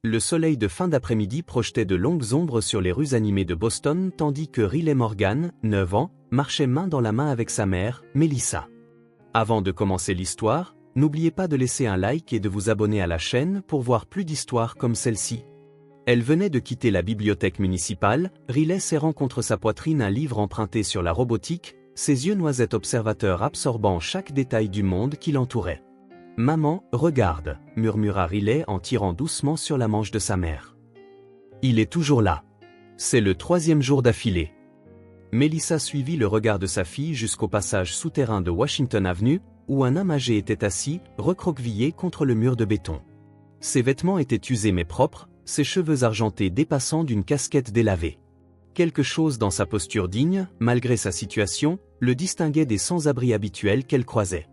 Le soleil de fin d'après-midi projetait de longues ombres sur les rues animées de Boston tandis que Riley Morgan, 9 ans, marchait main dans la main avec sa mère, Melissa. Avant de commencer l'histoire, n'oubliez pas de laisser un like et de vous abonner à la chaîne pour voir plus d'histoires comme celle-ci. Elle venait de quitter la bibliothèque municipale, Riley serrant contre sa poitrine un livre emprunté sur la robotique, ses yeux noisettes observateurs absorbant chaque détail du monde qui l'entourait. « Maman, regarde » murmura Riley en tirant doucement sur la manche de sa mère. Il est toujours là. C'est le 3e jour d'affilée. Melissa suivit le regard de sa fille jusqu'au passage souterrain de Washington Avenue, où un homme âgé était assis, recroquevillé contre le mur de béton. Ses vêtements étaient usés mais propres, ses cheveux argentés dépassant d'une casquette délavée. Quelque chose dans sa posture digne, malgré sa situation, le distinguait des sans-abri habituels qu'elle croisait.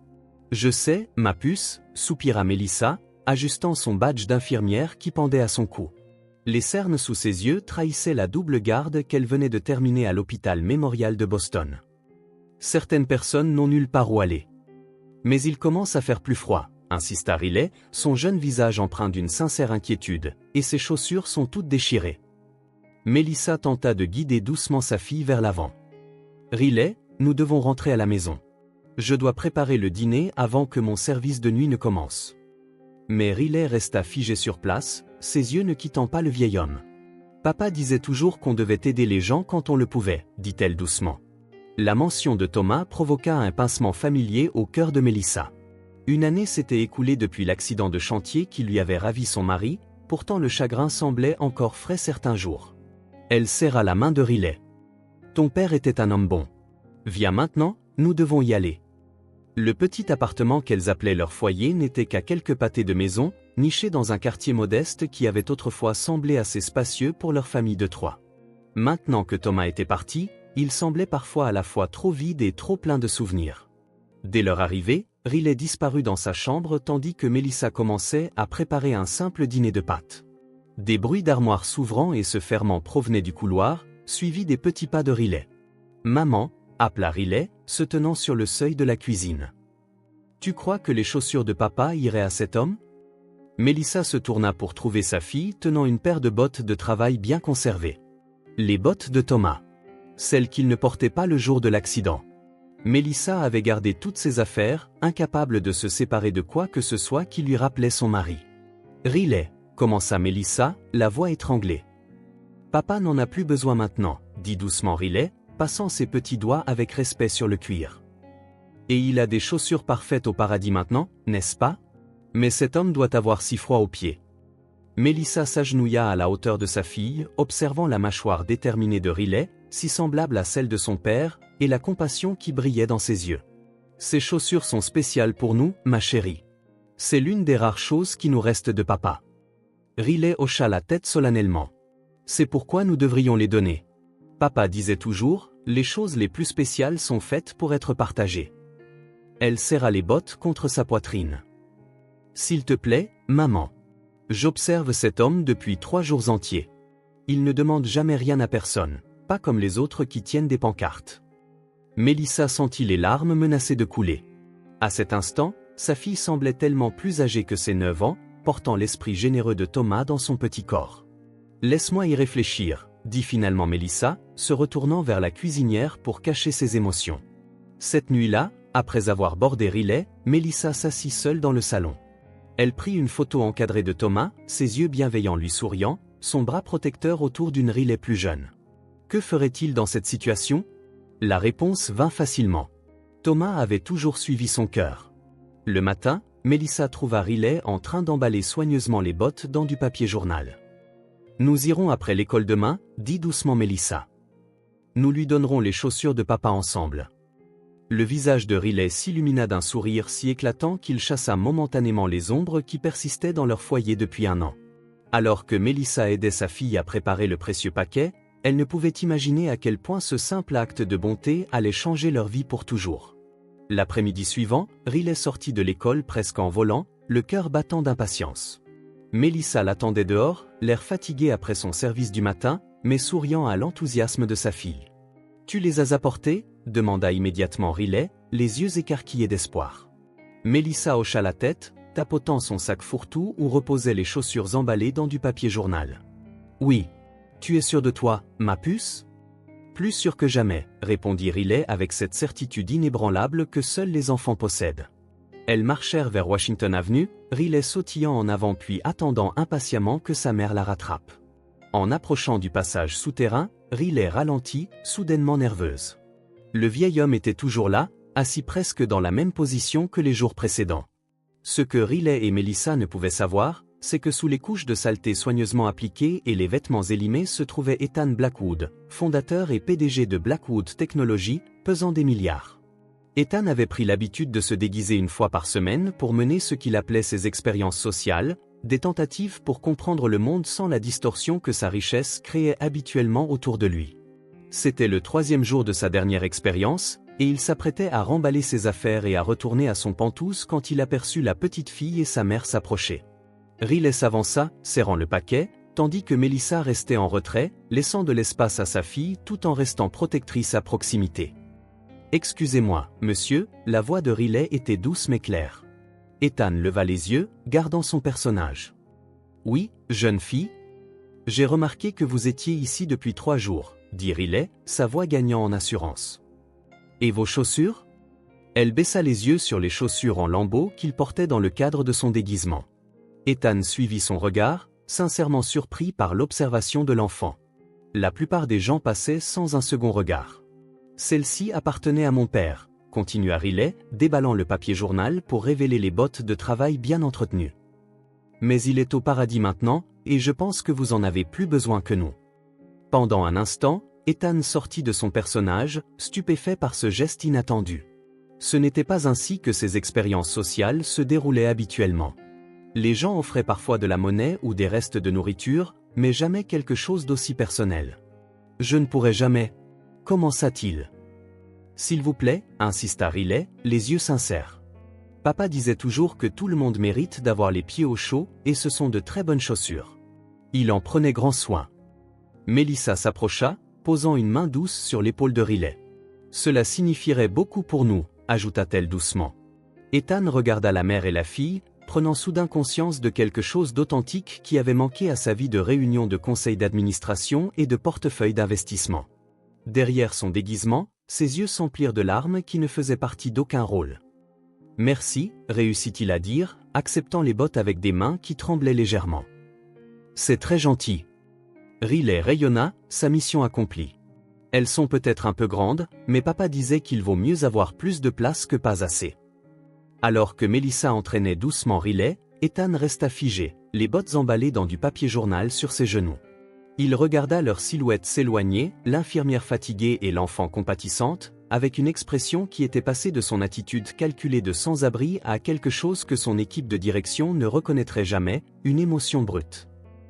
« Je sais, ma puce » soupira Melissa, ajustant son badge d'infirmière qui pendait à son cou. Les cernes sous ses yeux trahissaient la double garde qu'elle venait de terminer à l'hôpital mémorial de Boston. Certaines personnes n'ont nulle part où aller. Mais il commence à faire plus froid, insista Riley, son jeune visage empreint d'une sincère inquiétude, et ses chaussures sont toutes déchirées. Melissa tenta de guider doucement sa fille vers l'avant. « Riley, nous devons rentrer à la maison. Je dois préparer le dîner avant que mon service de nuit ne commence. » Mais Riley resta figé sur place, ses yeux ne quittant pas le vieil homme. « Papa disait toujours qu'on devait aider les gens quand on le pouvait, » dit-elle doucement. La mention de Thomas provoqua un pincement familier au cœur de Melissa. Une année s'était écoulée depuis l'accident de chantier qui lui avait ravi son mari, pourtant le chagrin semblait encore frais certains jours. Elle serra la main de Riley. « Ton père était un homme bon. Viens maintenant, nous devons y aller. » Le petit appartement qu'elles appelaient leur foyer n'était qu'à quelques pâtés de maison, niché dans un quartier modeste qui avait autrefois semblé assez spacieux pour leur famille de 3. Maintenant que Thomas était parti, il semblait parfois à la fois trop vide et trop plein de souvenirs. Dès leur arrivée, Riley disparut dans sa chambre tandis que Melissa commençait à préparer un simple dîner de pâtes. Des bruits d'armoires s'ouvrant et se fermant provenaient du couloir, suivis des petits pas de Riley. « Maman » appela Riley, se tenant sur le seuil de la cuisine. « Tu crois que les chaussures de papa iraient à cet homme ?» Melissa se tourna pour trouver sa fille tenant une paire de bottes de travail bien conservées. Les bottes de Thomas. Celles qu'il ne portait pas le jour de l'accident. Melissa avait gardé toutes ses affaires, incapable de se séparer de quoi que ce soit qui lui rappelait son mari. « Riley » commença Melissa, la voix étranglée. « Papa n'en a plus besoin maintenant » dit doucement Riley, passant ses petits doigts avec respect sur le cuir. « Et il a des chaussures parfaites au paradis maintenant, n'est-ce pas? Mais cet homme doit avoir si froid aux pieds. » Melissa s'agenouilla à la hauteur de sa fille, observant la mâchoire déterminée de Riley, si semblable à celle de son père, et la compassion qui brillait dans ses yeux. « Ces chaussures sont spéciales pour nous, ma chérie. C'est l'une des rares choses qui nous restent de papa. » Riley hocha la tête solennellement. « C'est pourquoi nous devrions les donner. Papa disait toujours, les choses les plus spéciales sont faites pour être partagées. » Elle serra les bottes contre sa poitrine. « S'il te plaît, maman. J'observe cet homme depuis 3 jours entiers. Il ne demande jamais rien à personne, pas comme les autres qui tiennent des pancartes. » Melissa sentit les larmes menacées de couler. À cet instant, sa fille semblait tellement plus âgée que ses 9 ans, portant l'esprit généreux de Thomas dans son petit corps. « Laisse-moi y réfléchir » dit finalement Melissa, se retournant vers la cuisinière pour cacher ses émotions. Cette nuit-là, après avoir bordé Riley, Melissa s'assit seule dans le salon. Elle prit une photo encadrée de Thomas, ses yeux bienveillants lui souriant, son bras protecteur autour d'une Riley plus jeune. Que ferait-il dans cette situation? La réponse vint facilement. Thomas avait toujours suivi son cœur. Le matin, Melissa trouva Riley en train d'emballer soigneusement les bottes dans du papier journal. « Nous irons après l'école demain » dit doucement Melissa. « Nous lui donnerons les chaussures de papa ensemble. » Le visage de Riley s'illumina d'un sourire si éclatant qu'il chassa momentanément les ombres qui persistaient dans leur foyer depuis 1 an. Alors que Melissa aidait sa fille à préparer le précieux paquet, elle ne pouvait imaginer à quel point ce simple acte de bonté allait changer leur vie pour toujours. L'après-midi suivant, Riley sortit de l'école presque en volant, le cœur battant d'impatience. Melissa l'attendait dehors, l'air fatigué après son service du matin, mais souriant à l'enthousiasme de sa fille. « Tu les as apportés ?» demanda immédiatement Riley, les yeux écarquillés d'espoir. Melissa hocha la tête, tapotant son sac fourre-tout où reposaient les chaussures emballées dans du papier journal. « Oui. Tu es sûr de toi, ma puce ?» « Plus sûr que jamais, » répondit Riley avec cette certitude inébranlable que seuls les enfants possèdent. Elles marchèrent vers Washington Avenue, Riley sautillant en avant puis attendant impatiemment que sa mère la rattrape. En approchant du passage souterrain, Riley ralentit, soudainement nerveuse. Le vieil homme était toujours là, assis presque dans la même position que les jours précédents. Ce que Riley et Melissa ne pouvaient savoir, c'est que sous les couches de saleté soigneusement appliquées et les vêtements élimés se trouvait Ethan Blackwood, fondateur et PDG de Blackwood Technology, pesant des milliards. Ethan avait pris l'habitude de se déguiser une fois par semaine pour mener ce qu'il appelait ses expériences sociales, des tentatives pour comprendre le monde sans la distorsion que sa richesse créait habituellement autour de lui. C'était le 3e jour de sa dernière expérience, et il s'apprêtait à remballer ses affaires et à retourner à son Penthouse quand il aperçut la petite fille et sa mère s'approcher. Riley s'avança, serrant le paquet, tandis que Melissa restait en retrait, laissant de l'espace à sa fille tout en restant protectrice à proximité. « Excusez-moi, monsieur », la voix de Riley était douce mais claire. Ethan leva les yeux, gardant son personnage. « Oui, jeune fille. J'ai remarqué que vous étiez ici depuis 3 jours, » dit Riley, sa voix gagnant en assurance. « Et vos chaussures ?» Elle baissa les yeux sur les chaussures en lambeaux qu'il portait dans le cadre de son déguisement. Ethan suivit son regard, sincèrement surpris par l'observation de l'enfant. La plupart des gens passaient sans un second regard. « Celle-ci appartenait à mon père », continua Riley, déballant le papier journal pour révéler les bottes de travail bien entretenues. « Mais il est au paradis maintenant, et je pense que vous en avez plus besoin que nous. » Pendant un instant, Ethan sortit de son personnage, stupéfait par ce geste inattendu. Ce n'était pas ainsi que ses expériences sociales se déroulaient habituellement. Les gens offraient parfois de la monnaie ou des restes de nourriture, mais jamais quelque chose d'aussi personnel. « Je ne pourrai jamais. » commença-t-il. « S'il vous plaît, » insista Riley, les yeux sincères. « Papa disait toujours que tout le monde mérite d'avoir les pieds au chaud, et ce sont de très bonnes chaussures. Il en prenait grand soin. » Melissa s'approcha, posant une main douce sur l'épaule de Riley. « Cela signifierait beaucoup pour nous, » ajouta-t-elle doucement. Ethan regarda la mère et la fille, prenant soudain conscience de quelque chose d'authentique qui avait manqué à sa vie de réunion de conseil d'administration et de portefeuille d'investissement. Derrière son déguisement, ses yeux s'emplirent de larmes qui ne faisaient partie d'aucun rôle. « Merci », réussit-il à dire, acceptant les bottes avec des mains qui tremblaient légèrement. « C'est très gentil. » Riley rayonna, sa mission accomplie. « Elles sont peut-être un peu grandes, mais papa disait qu'il vaut mieux avoir plus de place que pas assez. » Alors que Melissa entraînait doucement Riley, Ethan resta figé, les bottes emballées dans du papier journal sur ses genoux. Il regarda leur silhouette s'éloigner, l'infirmière fatiguée et l'enfant compatissante, avec une expression qui était passée de son attitude calculée de sans-abri à quelque chose que son équipe de direction ne reconnaîtrait jamais, une émotion brute.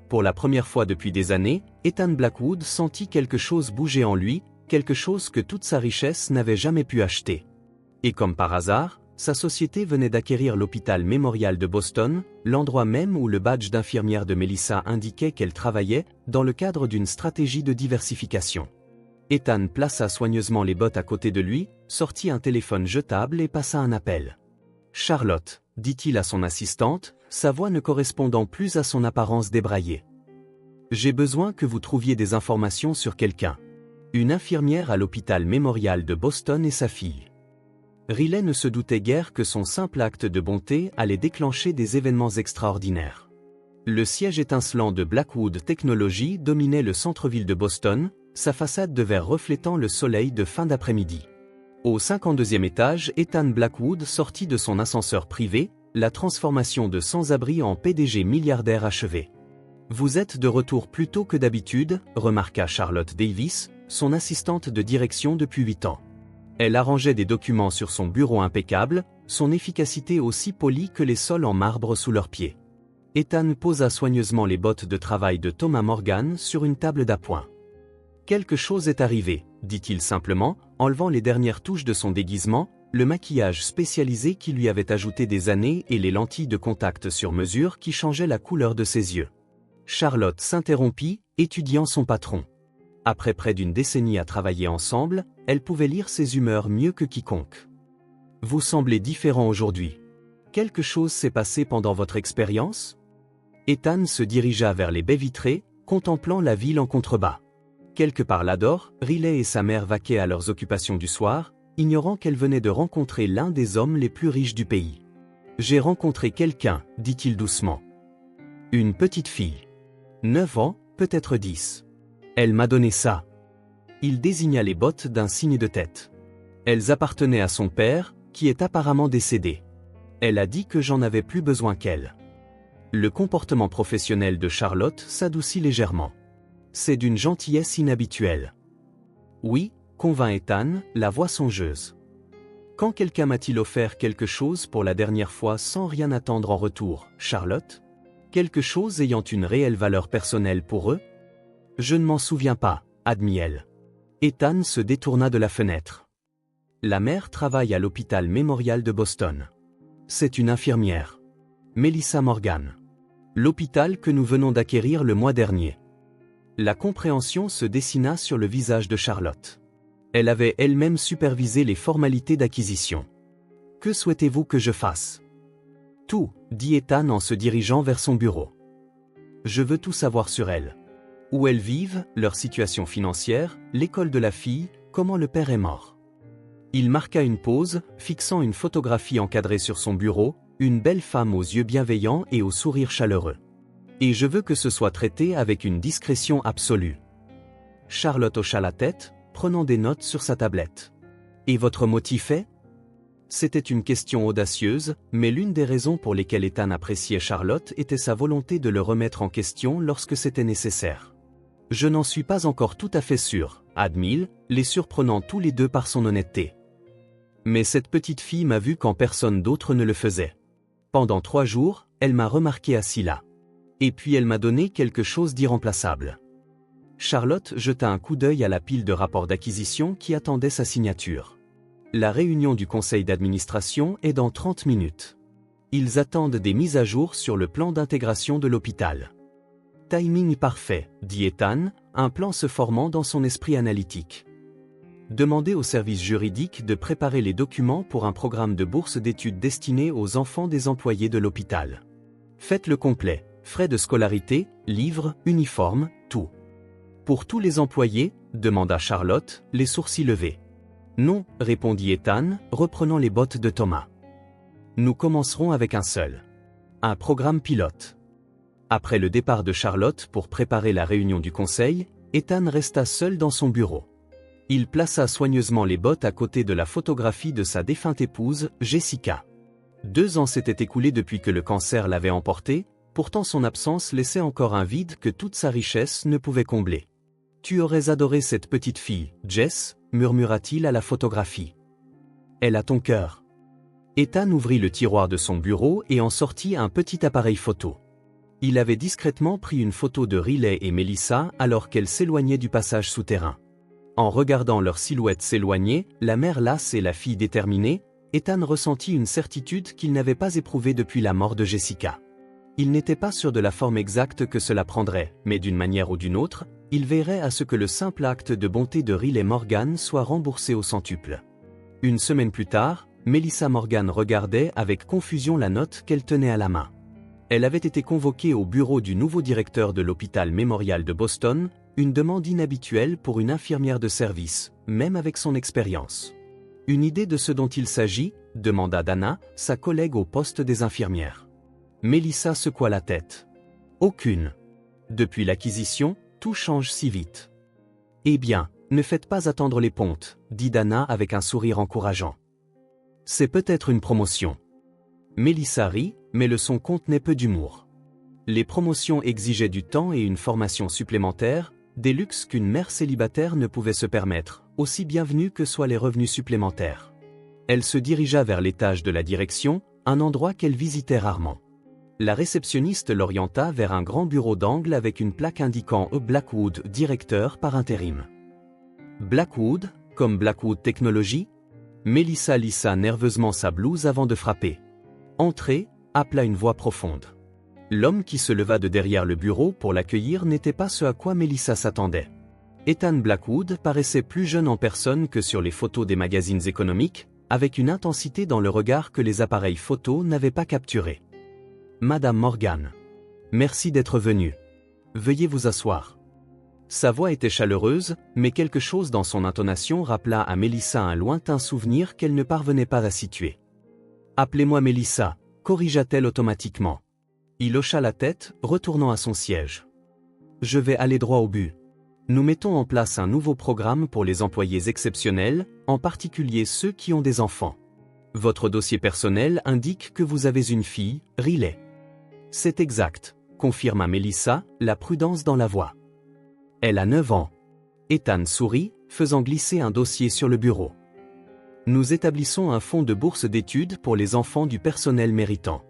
Pour la première fois depuis des années, Ethan Blackwood sentit quelque chose bouger en lui, quelque chose que toute sa richesse n'avait jamais pu acheter. Et comme par hasard, sa société venait d'acquérir l'hôpital Memorial de Boston, l'endroit même où le badge d'infirmière de Melissa indiquait qu'elle travaillait, dans le cadre d'une stratégie de diversification. Ethan plaça soigneusement les bottes à côté de lui, sortit un téléphone jetable et passa un appel. « Charlotte », dit-il à son assistante, sa voix ne correspondant plus à son apparence débraillée. « J'ai besoin que vous trouviez des informations sur quelqu'un. Une infirmière à l'hôpital Memorial de Boston et sa fille. » Riley ne se doutait guère que son simple acte de bonté allait déclencher des événements extraordinaires. Le siège étincelant de Blackwood Technology dominait le centre-ville de Boston, sa façade de verre reflétant le soleil de fin d'après-midi. Au 52e étage, Ethan Blackwood sortit de son ascenseur privé, la transformation de sans-abri en PDG milliardaire achevée. « Vous êtes de retour plus tôt que d'habitude », remarqua Charlotte Davis, son assistante de direction depuis 8 ans. Elle arrangeait des documents sur son bureau impeccable, son efficacité aussi polie que les sols en marbre sous leurs pieds. Ethan posa soigneusement les bottes de travail de Thomas Morgan sur une table d'appoint. « Quelque chose est arrivé », dit-il simplement, enlevant les dernières touches de son déguisement, le maquillage spécialisé qui lui avait ajouté des années et les lentilles de contact sur mesure qui changeaient la couleur de ses yeux. Charlotte s'interrompit, étudiant son patron. Après près d'une décennie à travailler ensemble, elle pouvait lire ses humeurs mieux que quiconque. « Vous semblez différent aujourd'hui. » Quelque chose s'est passé pendant votre expérience? Ethan se dirigea vers les baies vitrées, contemplant la ville en contrebas. Quelque part là-dehors, Riley et sa mère vaquaient à leurs occupations du soir, ignorant qu'elle venait de rencontrer l'un des hommes les plus riches du pays. J'ai rencontré quelqu'un, dit-il doucement. Une petite fille. 9 ans, peut-être 10. Elle m'a donné ça. Il désigna les bottes d'un signe de tête. Elles appartenaient à son père, qui est apparemment décédé. Elle a dit que j'en avais plus besoin qu'elle. Le comportement professionnel de Charlotte s'adoucit légèrement. C'est d'une gentillesse inhabituelle. Oui, convint Ethan, la voix songeuse. Quand quelqu'un m'a-t-il offert quelque chose pour la dernière fois sans rien attendre en retour, Charlotte? Quelque chose ayant une réelle valeur personnelle pour eux? Je ne m'en souviens pas, admit-elle. Ethan se détourna de la fenêtre. La mère travaille à l'hôpital mémorial de Boston. C'est une infirmière. Melissa Morgan. L'hôpital que nous venons d'acquérir le mois dernier. La compréhension se dessina sur le visage de Charlotte. Elle avait elle-même supervisé les formalités d'acquisition. Que souhaitez-vous que je fasse? Tout, dit Ethan en se dirigeant vers son bureau. Je veux tout savoir sur elles. Où elles vivent, leur situation financière, l'école de la fille, comment le père est mort. Il marqua une pause, fixant une photographie encadrée sur son bureau, une belle femme aux yeux bienveillants et au sourire chaleureux. Et je veux que ce soit traité avec une discrétion absolue. Charlotte hocha la tête, prenant des notes sur sa tablette. Et votre motif est? C'était une question audacieuse, mais l'une des raisons pour lesquelles Ethan appréciait Charlotte était sa volonté de le remettre en question lorsque c'était nécessaire. Je n'en suis pas encore tout à fait sûr, admit-il, les surprenant tous les deux par son honnêteté. Mais cette petite fille m'a vu quand personne d'autre ne le faisait. Pendant 3 jours, elle m'a remarqué assis là. Et puis elle m'a donné quelque chose d'irremplaçable. Charlotte jeta un coup d'œil à la pile de rapports d'acquisition qui attendait sa signature. La réunion du conseil d'administration est dans 30 minutes. Ils attendent des mises à jour sur le plan d'intégration de l'hôpital. Timing parfait, dit Ethan, un plan se formant dans son esprit analytique. Demandez au service juridique de préparer les documents pour un programme de bourse d'études destiné aux enfants des employés de l'hôpital. Faites-le complet, frais de scolarité, livres, uniformes, tout. Pour tous les employés, demanda Charlotte, les sourcils levés. Non, répondit Ethan, reprenant les bottes de Thomas. Nous commencerons avec un seul. Un programme pilote. Après le départ de Charlotte pour préparer la réunion du conseil, Ethan resta seul dans son bureau. Il plaça soigneusement les bottes à côté de la photographie de sa défunte épouse, Jessica. 2 ans s'étaient écoulés depuis que le cancer l'avait emporté, pourtant son absence laissait encore un vide que toute sa richesse ne pouvait combler. « Tu aurais adoré cette petite fille, Jess » murmura-t-il à la photographie. « Elle a ton cœur. » Ethan ouvrit le tiroir de son bureau et en sortit un petit appareil photo. Il avait discrètement pris une photo de Riley et Melissa alors qu'elles s'éloignaient du passage souterrain. En regardant leurs silhouettes s'éloigner, la mère lasse et la fille déterminée, Ethan ressentit une certitude qu'il n'avait pas éprouvée depuis la mort de Jessica. Il n'était pas sûr de la forme exacte que cela prendrait, mais d'une manière ou d'une autre, il veillerait à ce que le simple acte de bonté de Riley Morgan soit remboursé au centuple. Une semaine plus tard, Melissa Morgan regardait avec confusion la note qu'elle tenait à la main. Elle avait été convoquée au bureau du nouveau directeur de l'hôpital mémorial de Boston, une demande inhabituelle pour une infirmière de service, même avec son expérience. Une idée de ce dont il s'agit, demanda Dana, sa collègue au poste des infirmières. Melissa secoua la tête. Aucune. Depuis l'acquisition, tout change si vite. Eh bien, ne faites pas attendre les pontes, dit Dana avec un sourire encourageant. C'est peut-être une promotion. Melissa rit, mais le son contenait peu d'humour. Les promotions exigeaient du temps et une formation supplémentaire, des luxes qu'une mère célibataire ne pouvait se permettre, aussi bienvenus que soient les revenus supplémentaires. Elle se dirigea vers l'étage de la direction, un endroit qu'elle visitait rarement. La réceptionniste l'orienta vers un grand bureau d'angle avec une plaque indiquant Blackwood, directeur par intérim. Blackwood, comme Blackwood Technology? Melissa lissa nerveusement sa blouse avant de frapper. Entrez, appela une voix profonde. L'homme qui se leva de derrière le bureau pour l'accueillir n'était pas ce à quoi Melissa s'attendait. Ethan Blackwood paraissait plus jeune en personne que sur les photos des magazines économiques, avec une intensité dans le regard que les appareils photo n'avaient pas capturé. Madame Morgan. Merci d'être venue. Veuillez vous asseoir. Sa voix était chaleureuse, mais quelque chose dans son intonation rappela à Melissa un lointain souvenir qu'elle ne parvenait pas à situer. Appelez-moi Melissa, corrigea-t-elle automatiquement. Il hocha la tête, retournant à son siège. Je vais aller droit au but. Nous mettons en place un nouveau programme pour les employés exceptionnels, en particulier ceux qui ont des enfants. Votre dossier personnel indique que vous avez une fille, Riley. C'est exact, confirma Melissa, la prudence dans la voix. Elle a 9 ans. Ethan sourit, faisant glisser un dossier sur le bureau. Nous établissons un fonds de bourse d'études pour les enfants du personnel méritant.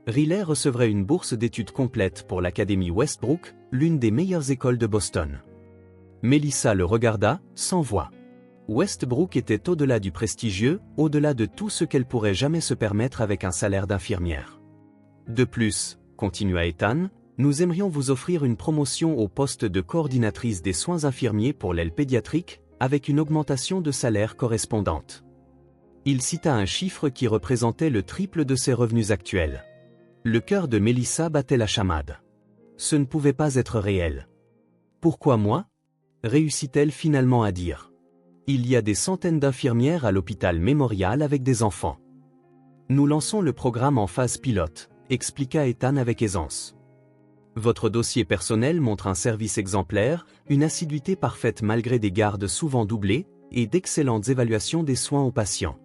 Riley recevrait une bourse d'études complète pour l'Académie Westbrook, l'une des meilleures écoles de Boston. Melissa le regarda, sans voix. Westbrook était au-delà du prestigieux, au-delà de tout ce qu'elle pourrait jamais se permettre avec un salaire d'infirmière. De plus, continua Ethan, nous aimerions vous offrir une promotion au poste de coordinatrice des soins infirmiers pour l'aile pédiatrique, avec une augmentation de salaire correspondante. Il cita un chiffre qui représentait le triple de ses revenus actuels. Le cœur de Melissa battait la chamade. Ce ne pouvait pas être réel. Pourquoi moi ? Réussit-elle finalement à dire. Il y a des centaines d'infirmières à l'hôpital Memorial avec des enfants. Nous lançons le programme en phase pilote, expliqua Ethan avec aisance. Votre dossier personnel montre un service exemplaire, une assiduité parfaite malgré des gardes souvent doublées, et d'excellentes évaluations des soins aux patients.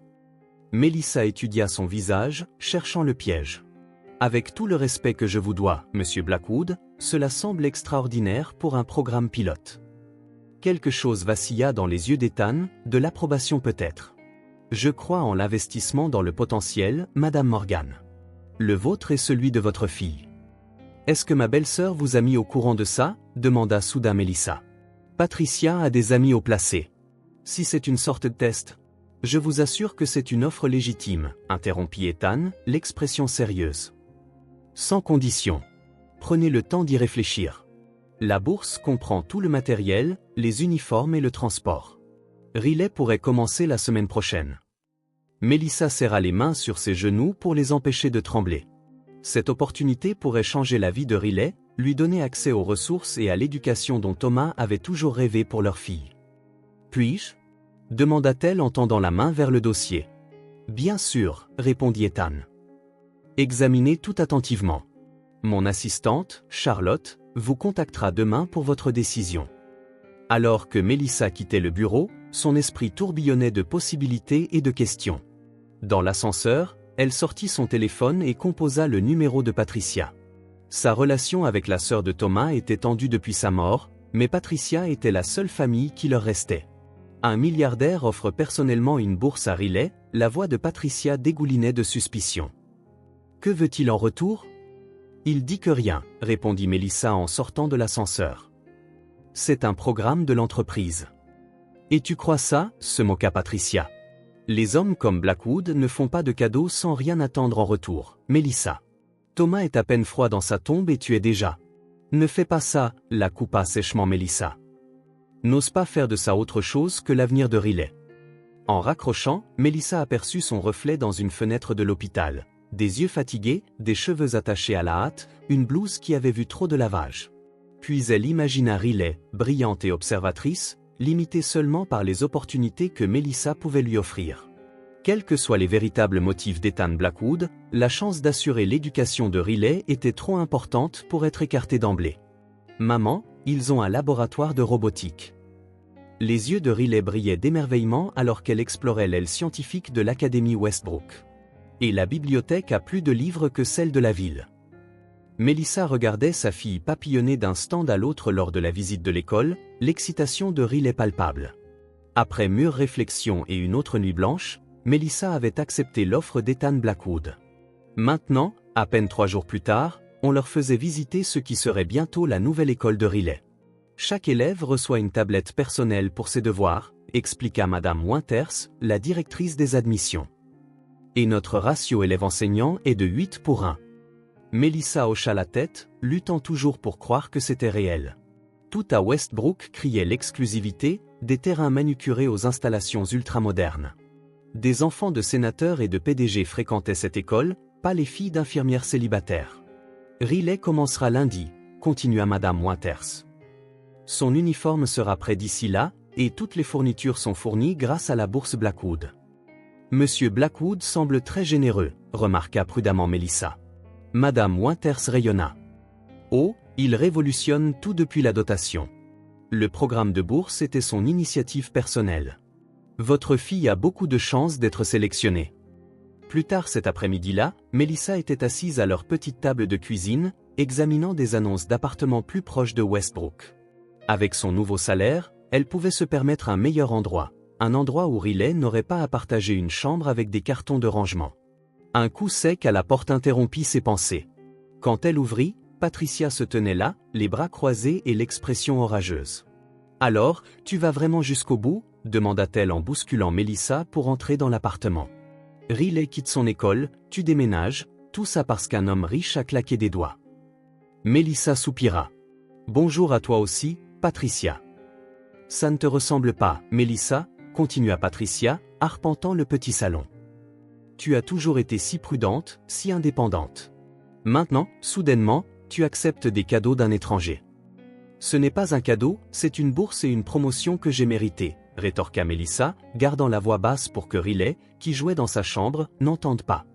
Melissa étudia son visage, cherchant le piège. Avec tout le respect que je vous dois, Monsieur Blackwood, cela semble extraordinaire pour un programme pilote. Quelque chose vacilla dans les yeux d'Ethan, de l'approbation peut-être. Je crois en l'investissement dans le potentiel, Madame Morgan. Le vôtre et celui de votre fille. Est-ce que ma belle-sœur vous a mis au courant de ça ? Demanda soudain Melissa. Patricia a des amis haut placés. Si c'est une sorte de test, je vous assure que c'est une offre légitime, interrompit Ethan, l'expression sérieuse. Sans condition. Prenez le temps d'y réfléchir. La bourse comprend tout le matériel, les uniformes et le transport. Riley pourrait commencer la semaine prochaine. Melissa serra les mains sur ses genoux pour les empêcher de trembler. Cette opportunité pourrait changer la vie de Riley, lui donner accès aux ressources et à l'éducation dont Thomas avait toujours rêvé pour leur fille. Puis-je ? Demanda-t-elle en tendant la main vers le dossier. Bien sûr, répondit Ethan. Examinez tout attentivement. Mon assistante, Charlotte, vous contactera demain pour votre décision. Alors que Melissa quittait le bureau, son esprit tourbillonnait de possibilités et de questions. Dans l'ascenseur, elle sortit son téléphone et composa le numéro de Patricia. Sa relation avec la sœur de Thomas était tendue depuis sa mort, mais Patricia était la seule famille qui leur restait. Un milliardaire offre personnellement une bourse à Riley, la voix de Patricia dégoulinait de suspicion. Que veut-il en retour ? Il dit que rien, répondit Melissa en sortant de l'ascenseur. C'est un programme de l'entreprise. Et tu crois ça ? Se moqua Patricia. Les hommes comme Blackwood ne font pas de cadeaux sans rien attendre en retour, Melissa. Thomas est à peine froid dans sa tombe et tu es déjà. Ne fais pas ça, la coupa sèchement Melissa. N'ose pas faire de ça autre chose que l'avenir de Riley. En raccrochant, Melissa aperçut son reflet dans une fenêtre de l'hôpital. Des yeux fatigués, des cheveux attachés à la hâte, une blouse qui avait vu trop de lavage. Puis elle imagina Riley, brillante et observatrice, limitée seulement par les opportunités que Melissa pouvait lui offrir. Quels que soient les véritables motifs d'Ethan Blackwood, la chance d'assurer l'éducation de Riley était trop importante pour être écartée d'emblée. Maman, ils ont un laboratoire de robotique. Les yeux de Riley brillaient d'émerveillement alors qu'elle explorait l'aile scientifique de l'Académie Westbrook. Et la bibliothèque a plus de livres que celle de la ville. Melissa regardait sa fille papillonner d'un stand à l'autre lors de la visite de l'école, l'excitation de Riley palpable. Après mûre réflexion et une autre nuit blanche, Melissa avait accepté l'offre d'Ethan Blackwood. Maintenant, à peine 3 jours plus tard, on leur faisait visiter ce qui serait bientôt la nouvelle école de Riley. Chaque élève reçoit une tablette personnelle pour ses devoirs, expliqua Madame Winters, la directrice des admissions. Et notre ratio élève-enseignant est de 8 pour 1. Melissa hocha la tête, luttant toujours pour croire que c'était réel. Tout à Westbrook criait l'exclusivité, des terrains manucurés aux installations ultramodernes. Des enfants de sénateurs et de PDG fréquentaient cette école, pas les filles d'infirmières célibataires. Riley commencera lundi, continua Madame Winters. Son uniforme sera prêt d'ici là, et toutes les fournitures sont fournies grâce à la bourse Blackwood. Monsieur Blackwood semble très généreux, remarqua prudemment Melissa. Madame Winters rayonna. Oh, il révolutionne tout depuis la dotation. Le programme de bourse était son initiative personnelle. Votre fille a beaucoup de chances d'être sélectionnée. Plus tard cet après-midi-là, Melissa était assise à leur petite table de cuisine, examinant des annonces d'appartements plus proches de Westbrook. Avec son nouveau salaire, elle pouvait se permettre un meilleur endroit, un endroit où Riley n'aurait pas à partager une chambre avec des cartons de rangement. Un coup sec à la porte interrompit ses pensées. Quand elle ouvrit, Patricia se tenait là, les bras croisés et l'expression orageuse. « Alors, tu vas vraiment jusqu'au bout ?» demanda-t-elle en bousculant Melissa pour entrer dans l'appartement. Riley quitte son école, tu déménages, tout ça parce qu'un homme riche a claqué des doigts. Melissa soupira. « Bonjour à toi aussi, Patricia. »« Ça ne te ressemble pas, Melissa, » continua Patricia, arpentant le petit salon. « Tu as toujours été si prudente, si indépendante. Maintenant, soudainement, tu acceptes des cadeaux d'un étranger. »« Ce n'est pas un cadeau, c'est une bourse et une promotion que j'ai méritée, » rétorqua Melissa, gardant la voix basse pour que Riley, qui jouait dans sa chambre, n'entende pas.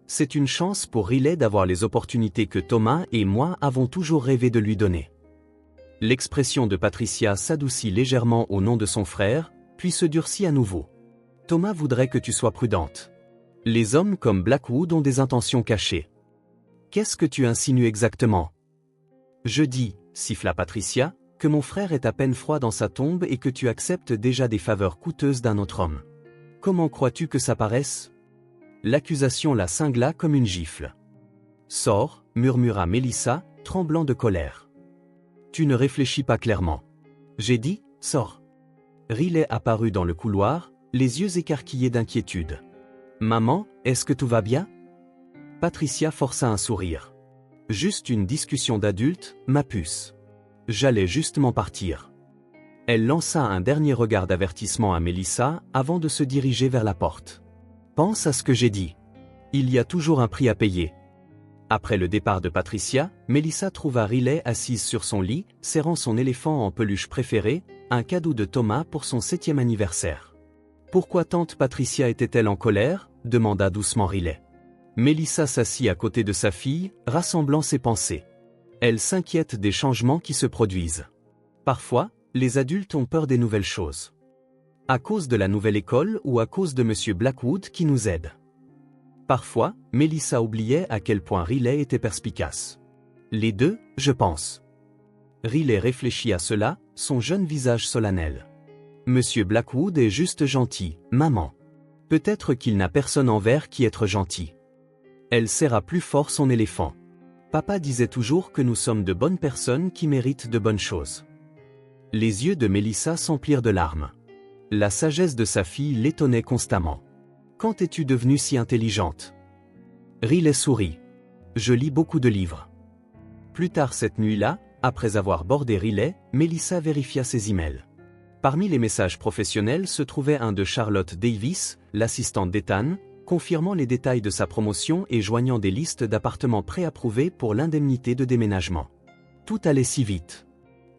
C'est une chance pour Riley d'avoir les opportunités que Thomas et moi avons toujours rêvé de lui donner. L'expression de Patricia s'adoucit légèrement au nom de son frère, puis se durcit à nouveau. Thomas voudrait que tu sois prudente. Les hommes comme Blackwood ont des intentions cachées. Qu'est-ce que tu insinues exactement? Je dis, siffla Patricia, que mon frère est à peine froid dans sa tombe et que tu acceptes déjà des faveurs coûteuses d'un autre homme. Comment crois-tu que ça paraisse? L'accusation la cingla comme une gifle. Sors, murmura Melissa, tremblant de colère. Tu ne réfléchis pas clairement. J'ai dit, sors. Riley apparut dans le couloir, les yeux écarquillés d'inquiétude. Maman, est-ce que tout va bien? Patricia força un sourire. Juste une discussion d'adultes, ma puce. J'allais justement partir. Elle lança un dernier regard d'avertissement à Melissa avant de se diriger vers la porte. Pense à ce que j'ai dit. Il y a toujours un prix à payer. Après le départ de Patricia, Melissa trouva Riley assise sur son lit, serrant son éléphant en peluche préféré, un cadeau de Thomas pour son 7e anniversaire. Pourquoi tante Patricia était-elle en colère? Demanda doucement Riley. Melissa s'assit à côté de sa fille, rassemblant ses pensées. Elle s'inquiète des changements qui se produisent. Parfois, les adultes ont peur des nouvelles choses. À cause de la nouvelle école ou à cause de Monsieur Blackwood qui nous aide. Parfois, Melissa oubliait à quel point Riley était perspicace. Les deux, je pense. Riley réfléchit à cela, son jeune visage solennel. Monsieur Blackwood est juste gentil, maman. Peut-être qu'il n'a personne envers qui être gentil. Elle serra plus fort son éléphant. Papa disait toujours que nous sommes de bonnes personnes qui méritent de bonnes choses. Les yeux de Melissa s'emplirent de larmes. La sagesse de sa fille l'étonnait constamment. Quand es-tu devenue si intelligente? Riley sourit. Je lis beaucoup de livres. Plus tard cette nuit-là, après avoir bordé Riley, Melissa vérifia ses emails. Parmi les messages professionnels se trouvait un de Charlotte Davis, l'assistante d'Ethan, confirmant les détails de sa promotion et joignant des listes d'appartements préapprouvés pour l'indemnité de déménagement. Tout allait si vite.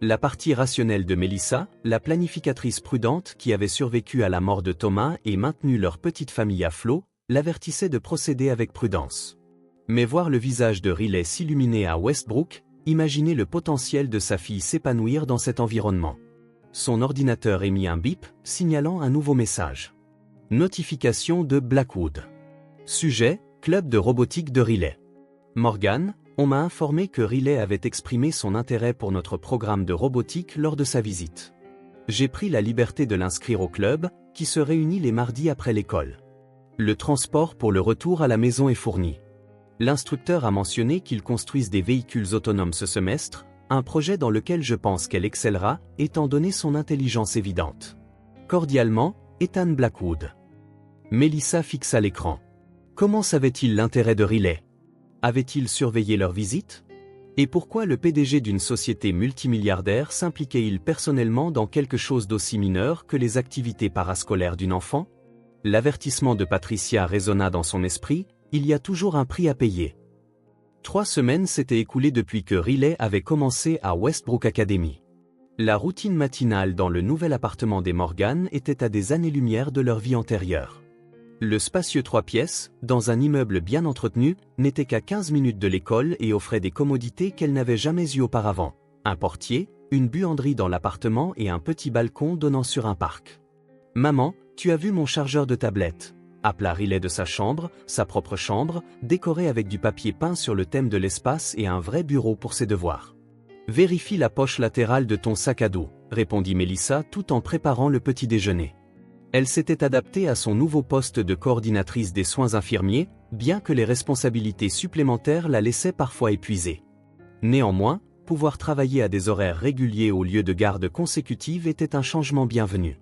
La partie rationnelle de Melissa, la planificatrice prudente qui avait survécu à la mort de Thomas et maintenu leur petite famille à flot, l'avertissait de procéder avec prudence. Mais voir le visage de Riley s'illuminer à Westbrook, imaginer le potentiel de sa fille s'épanouir dans cet environnement. Son ordinateur émit un bip, signalant un nouveau message. Notification de Blackwood. Sujet, club de robotique de Riley. Morgan, on m'a informé que Riley avait exprimé son intérêt pour notre programme de robotique lors de sa visite. J'ai pris la liberté de l'inscrire au club, qui se réunit les mardis après l'école. Le transport pour le retour à la maison est fourni. L'instructeur a mentionné qu'il construise des véhicules autonomes ce semestre, un projet dans lequel je pense qu'elle excellera, étant donné son intelligence évidente. Cordialement, Ethan Blackwood. Melissa fixa l'écran. Comment savait-il l'intérêt de Riley? Avait-il surveillé leur visite? Et pourquoi le PDG d'une société multimilliardaire s'impliquait-il personnellement dans quelque chose d'aussi mineur que les activités parascolaires d'une enfant? L'avertissement de Patricia résonna dans son esprit, il y a toujours un prix à payer. 3 semaines s'étaient écoulées depuis que Riley avait commencé à Westbrook Academy. La routine matinale dans le nouvel appartement des Morgan était à des années-lumière de leur vie antérieure. Le spacieux 3 pièces, dans un immeuble bien entretenu, n'était qu'à 15 minutes de l'école et offrait des commodités qu'elle n'avait jamais eues auparavant. Un portier, une buanderie dans l'appartement et un petit balcon donnant sur un parc. « Maman, tu as vu mon chargeur de tablette ?» appela Riley de sa chambre, sa propre chambre, décorée avec du papier peint sur le thème de l'espace et un vrai bureau pour ses devoirs. « Vérifie la poche latérale de ton sac à dos, » répondit Melissa tout en préparant le petit déjeuner. Elle s'était adaptée à son nouveau poste de coordinatrice des soins infirmiers, bien que les responsabilités supplémentaires la laissaient parfois épuisée. Néanmoins, pouvoir travailler à des horaires réguliers au lieu de garde consécutive était un changement bienvenu.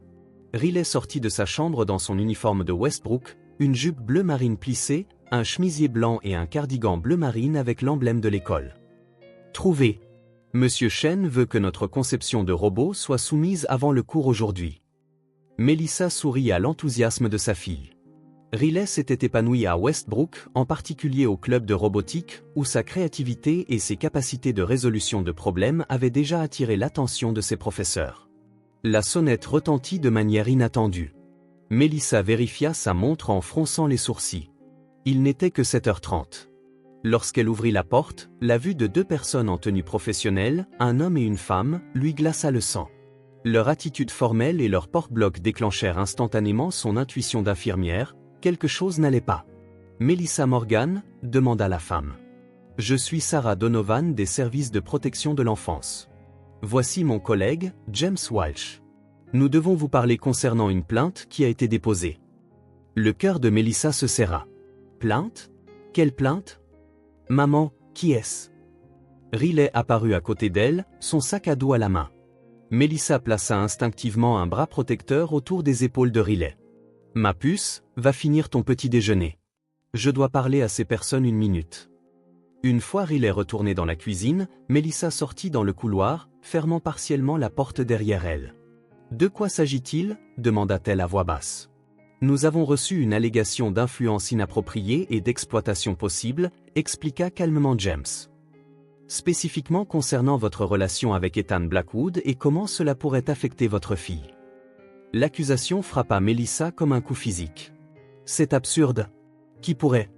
Riley sortit de sa chambre dans son uniforme de Westbrook, une jupe bleu marine plissée, un chemisier blanc et un cardigan bleu marine avec l'emblème de l'école. Trouvé. Monsieur Chen veut que notre conception de robot soit soumise avant le cours aujourd'hui. Melissa sourit à l'enthousiasme de sa fille. Riley s'était épanouie à Westbrook, en particulier au club de robotique, où sa créativité et ses capacités de résolution de problèmes avaient déjà attiré l'attention de ses professeurs. La sonnette retentit de manière inattendue. Melissa vérifia sa montre en fronçant les sourcils. Il n'était que 7h30. Lorsqu'elle ouvrit la porte, la vue de 2 personnes en tenue professionnelle, un homme et une femme, lui glaça le sang. Leur attitude formelle et leur porte-bloc déclenchèrent instantanément son intuition d'infirmière, quelque chose n'allait pas. « Melissa Morgan ?» demanda la femme. « Je suis Sarah Donovan des services de protection de l'enfance. Voici mon collègue, James Walsh. Nous devons vous parler concernant une plainte qui a été déposée. » Le cœur de Melissa se serra. « Plainte ? Quelle plainte ? Maman, qui est-ce ?» Riley apparut à côté d'elle, son sac à dos à la main. Melissa plaça instinctivement un bras protecteur autour des épaules de Riley. « Ma puce, va finir ton petit déjeuner. Je dois parler à ces personnes 1 minute. » Une fois Riley retourné dans la cuisine, Melissa sortit dans le couloir, fermant partiellement la porte derrière elle. « De quoi s'agit-il » demanda-t-elle à voix basse. « Nous avons reçu une allégation d'influence inappropriée et d'exploitation possible, » expliqua calmement James. Spécifiquement concernant votre relation avec Ethan Blackwood et comment cela pourrait affecter votre fille. L'accusation frappa Melissa comme un coup physique. « C'est absurde. Qui pourrait ?»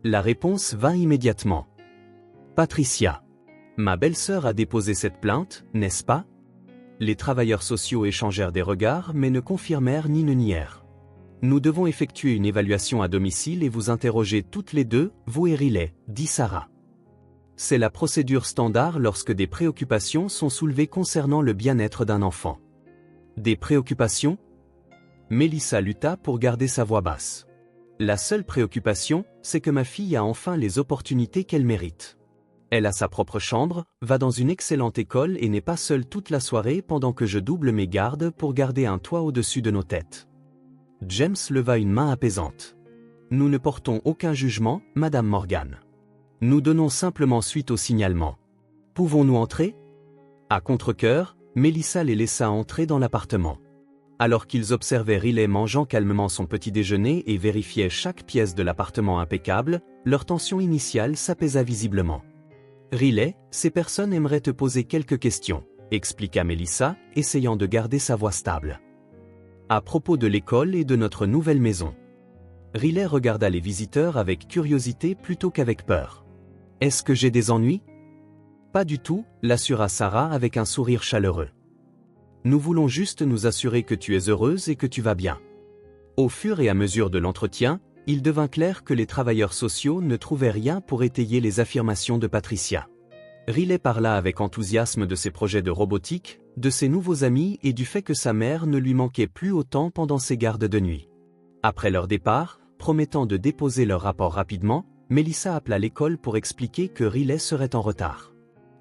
La réponse vint immédiatement. « Patricia. Ma belle-sœur a déposé cette plainte, n'est-ce pas ?» Les travailleurs sociaux échangèrent des regards mais ne confirmèrent ni ne nièrent. « Nous devons effectuer une évaluation à domicile et vous interroger toutes les deux, vous et Riley, » dit Sarah. C'est la procédure standard lorsque des préoccupations sont soulevées concernant le bien-être d'un enfant. Des préoccupations ? Melissa lutta pour garder sa voix basse. La seule préoccupation, c'est que ma fille a enfin les opportunités qu'elle mérite. Elle a sa propre chambre, va dans une excellente école et n'est pas seule toute la soirée pendant que je double mes gardes pour garder un toit au-dessus de nos têtes. James leva une main apaisante. Nous ne portons aucun jugement, Madame Morgan. Nous donnons simplement suite au signalement. Pouvons-nous entrer ? À contre-cœur, Melissa les laissa entrer dans l'appartement. Alors qu'ils observaient Riley mangeant calmement son petit déjeuner et vérifiaient chaque pièce de l'appartement impeccable, leur tension initiale s'apaisa visiblement. « Riley, ces personnes aimeraient te poser quelques questions, » expliqua Melissa, essayant de garder sa voix stable. « À propos de l'école et de notre nouvelle maison. » Riley regarda les visiteurs avec curiosité plutôt qu'avec peur. « Est-ce que j'ai des ennuis ? » Pas du tout, l'assura Sarah avec un sourire chaleureux. Nous voulons juste nous assurer que tu es heureuse et que tu vas bien. Au fur et à mesure de l'entretien, il devint clair que les travailleurs sociaux ne trouvaient rien pour étayer les affirmations de Patricia. Riley parla avec enthousiasme de ses projets de robotique, de ses nouveaux amis et du fait que sa mère ne lui manquait plus autant pendant ses gardes de nuit. Après leur départ, promettant de déposer leur rapport rapidement, Melissa appela l'école pour expliquer que Riley serait en retard.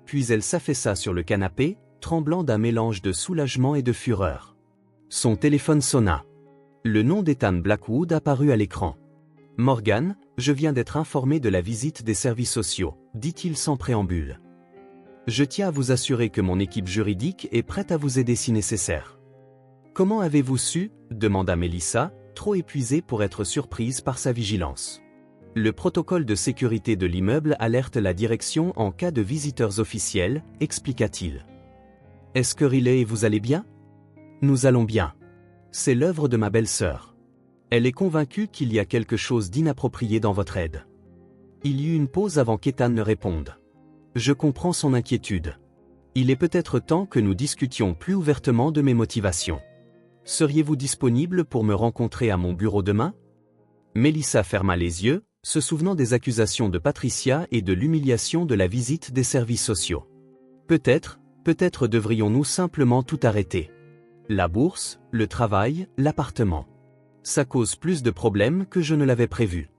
Puis elle s'affaissa sur le canapé, tremblant d'un mélange de soulagement et de fureur. Son téléphone sonna. Le nom d'Ethan Blackwood apparut à l'écran. « Morgan, je viens d'être informé de la visite des services sociaux, » dit-il sans préambule. « Je tiens à vous assurer que mon équipe juridique est prête à vous aider si nécessaire. »« Comment avez-vous su ?» demanda Melissa, trop épuisée pour être surprise par sa vigilance. Le protocole de sécurité de l'immeuble alerte la direction en cas de visiteurs officiels, expliqua-t-il. Est-ce que Riley et vous allez bien? Nous allons bien. C'est l'œuvre de ma belle-sœur. Elle est convaincue qu'il y a quelque chose d'inapproprié dans votre aide. Il y eut une pause avant qu'Ethan ne réponde. Je comprends son inquiétude. Il est peut-être temps que nous discutions plus ouvertement de mes motivations. Seriez-vous disponible pour me rencontrer à mon bureau demain? Melissa ferma les yeux, se souvenant des accusations de Patricia et de l'humiliation de la visite des services sociaux. Peut-être devrions-nous simplement tout arrêter. La bourse, le travail, l'appartement. Ça cause plus de problèmes que je ne l'avais prévu.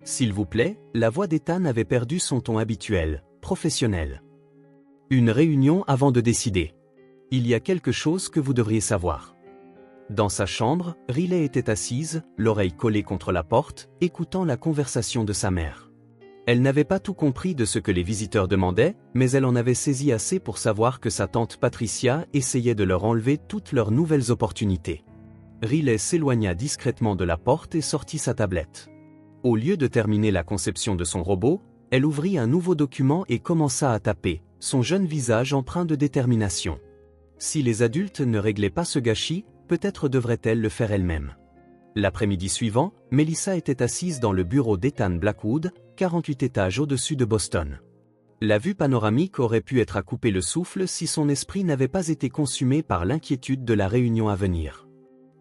S'il vous plaît, la voix d'Ethan avait perdu son ton habituel, professionnel. Une réunion avant de décider. Il y a quelque chose que vous devriez savoir. Dans sa chambre, Riley était assise, l'oreille collée contre la porte, écoutant la conversation de sa mère. Elle n'avait pas tout compris de ce que les visiteurs demandaient, mais elle en avait saisi assez pour savoir que sa tante Patricia essayait de leur enlever toutes leurs nouvelles opportunités. Riley s'éloigna discrètement de la porte et sortit sa tablette. Au lieu de terminer la conception de son robot, elle ouvrit un nouveau document et commença à taper, son jeune visage empreint de détermination. Si les adultes ne réglaient pas ce gâchis, peut-être devrait-elle le faire elle-même. L'après-midi suivant, Melissa était assise dans le bureau d'Ethan Blackwood, 48 étages au-dessus de Boston. La vue panoramique aurait pu être à couper le souffle si son esprit n'avait pas été consumé par l'inquiétude de la réunion à venir.